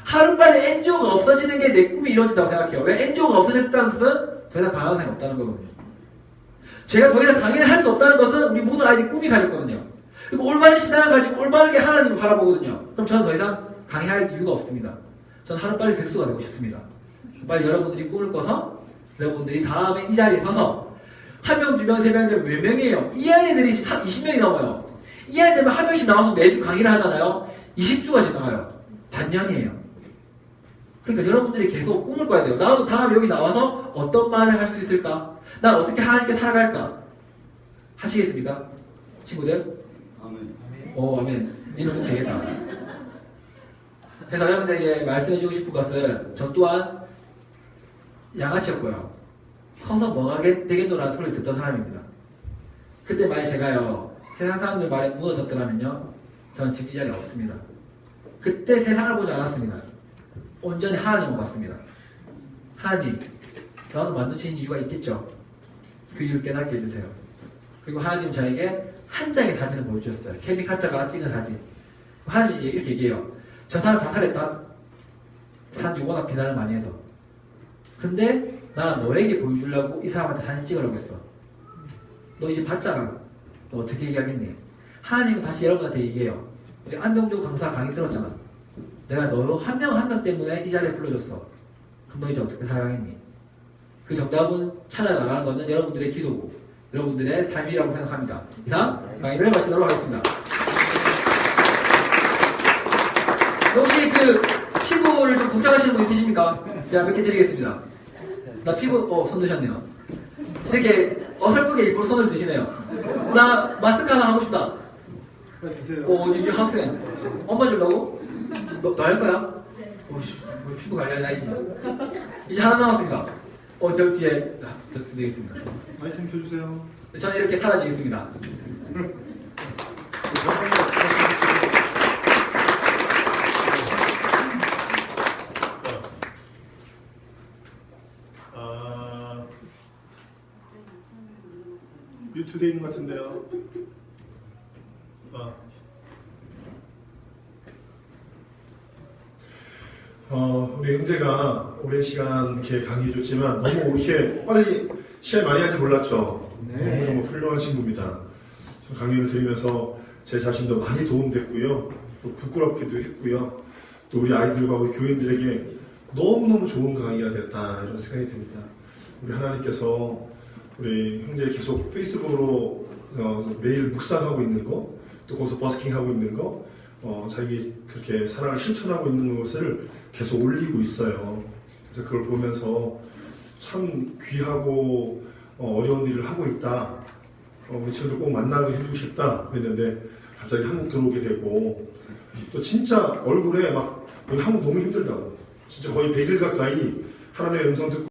하루빨리 NGO가 없어지는 게 내 꿈이 이루어진다고 생각해요. 왜? NGO가 없어졌다는 뜻은 더 이상 가능한 사람이 없다는 거거든요. 제가 더 이상 강의를 할 수 없다는 것은 우리 모든 아이들이 꿈이 가졌거든요. 그리고 올바른 신앙을 가지고 올바르게 하나님을 바라보거든요. 그럼 저는 더 이상 강의할 이유가 없습니다. 저는 하루빨리 백수가 되고 싶습니다. 빨리 여러분들이 꿈을 꿔서 여러분들이 다음에 이 자리에 서서 한 명, 두 명, 세 명 되면 몇 명이에요? 이 아이들이 20명이 넘어요. 이 아이들만 한 명씩 나와서 매주 강의를 하잖아요. 20주가 지나가요. 반년이에요. 그러니까 여러분들이 계속 꿈을 꿔야 돼요. 나도 다음에 여기 나와서 어떤 말을 할 수 있을까? 난 어떻게 하나님께 살아갈까? 하시겠습니까? 친구들? 아멘. 오, 아멘. 니는 꼭 되겠다. 그래서 여러분들에게 말씀해주고 싶은 것은 저 또한 양아치였고요. 커서 뭐가 되겠노라는 소리를 듣던 사람입니다. 그때 만약 제가요, 세상 사람들 말에 무너졌더라면요, 저는 지금 이 자리에 없습니다. 그때 세상을 보지 않았습니다. 온전히 하나님을 봤습니다. 하나님, 나도 만드신 이유가 있겠죠. 그 이유를 깨닫게 해주세요. 그리고 하나님 저에게 한 장의 사진을 보여주셨어요. 케빈 카터가 찍은 사진. 하나님이 이렇게 얘기해요. 저 사람 자살했다. 사람들이 워낙 비난을 많이 해서. 근데 나는 너에게 보여주려고 이 사람한테 사진 찍으라고 했어. 너 이제 봤잖아. 너 어떻게 얘기하겠니? 하나님은 다시 여러분한테 얘기해요. 우리 안병조 강사 강의 들었잖아. 내가 너 한 명 한 명 때문에 이 자리에 불러줬어. 그럼 너 이제 어떻게 살아가겠니? 그 정답은 찾아나가는 것은 여러분들의 기도고 여러분들의 삶이라고 생각합니다. 이상 강의를 마치도록 하겠습니다. 혹시 그 피부를 좀 걱정하시는 분 있으십니까? 제가 몇 개 드리겠습니다. 나 피부 손 드셨네요. 이렇게 어설프게 일부러 손을 드시네요. 나 마스크 하나 하고 싶다. 드세요. 이 학생 엄마 주려고? 너 할 거야? 오씨, 피부 관리할 나이지. 이제 하나 남았습니다. 저 뒤에 드리겠습니다. 아이템 켜주세요. 저는 이렇게 사라지겠습니다. 뮤트돼 있는 것 같은데요. 우리 형제가 오랜 시간 이렇게 강의해줬지만 너무 이렇게 빨리 시간이 많이 한지 몰랐죠. 네. 너무 정말 훌륭한 친구입니다. 저 강의를 들으면서 제 자신도 많이 도움됐고요. 또 부끄럽기도 했고요. 또 우리 아이들과 우리 교인들에게 너무너무 좋은 강의가 됐다 이런 생각이 듭니다. 우리 하나님께서 우리 형제 계속 페이스북으로 매일 묵상하고 있는 거, 또 거기서 버스킹하고 있는 거, 자기 그렇게 사랑을 실천하고 있는 것을 계속 올리고 있어요. 그래서 그걸 보면서 참 귀하고 어려운 일을 하고 있다. 우리 친구들 꼭 만나게 해주고 싶다 그랬는데 갑자기 한국 들어오게 되고 또 진짜 얼굴에 막 여기 한국 너무 힘들다고 진짜 거의 100일 가까이 하나님의 음성 듣고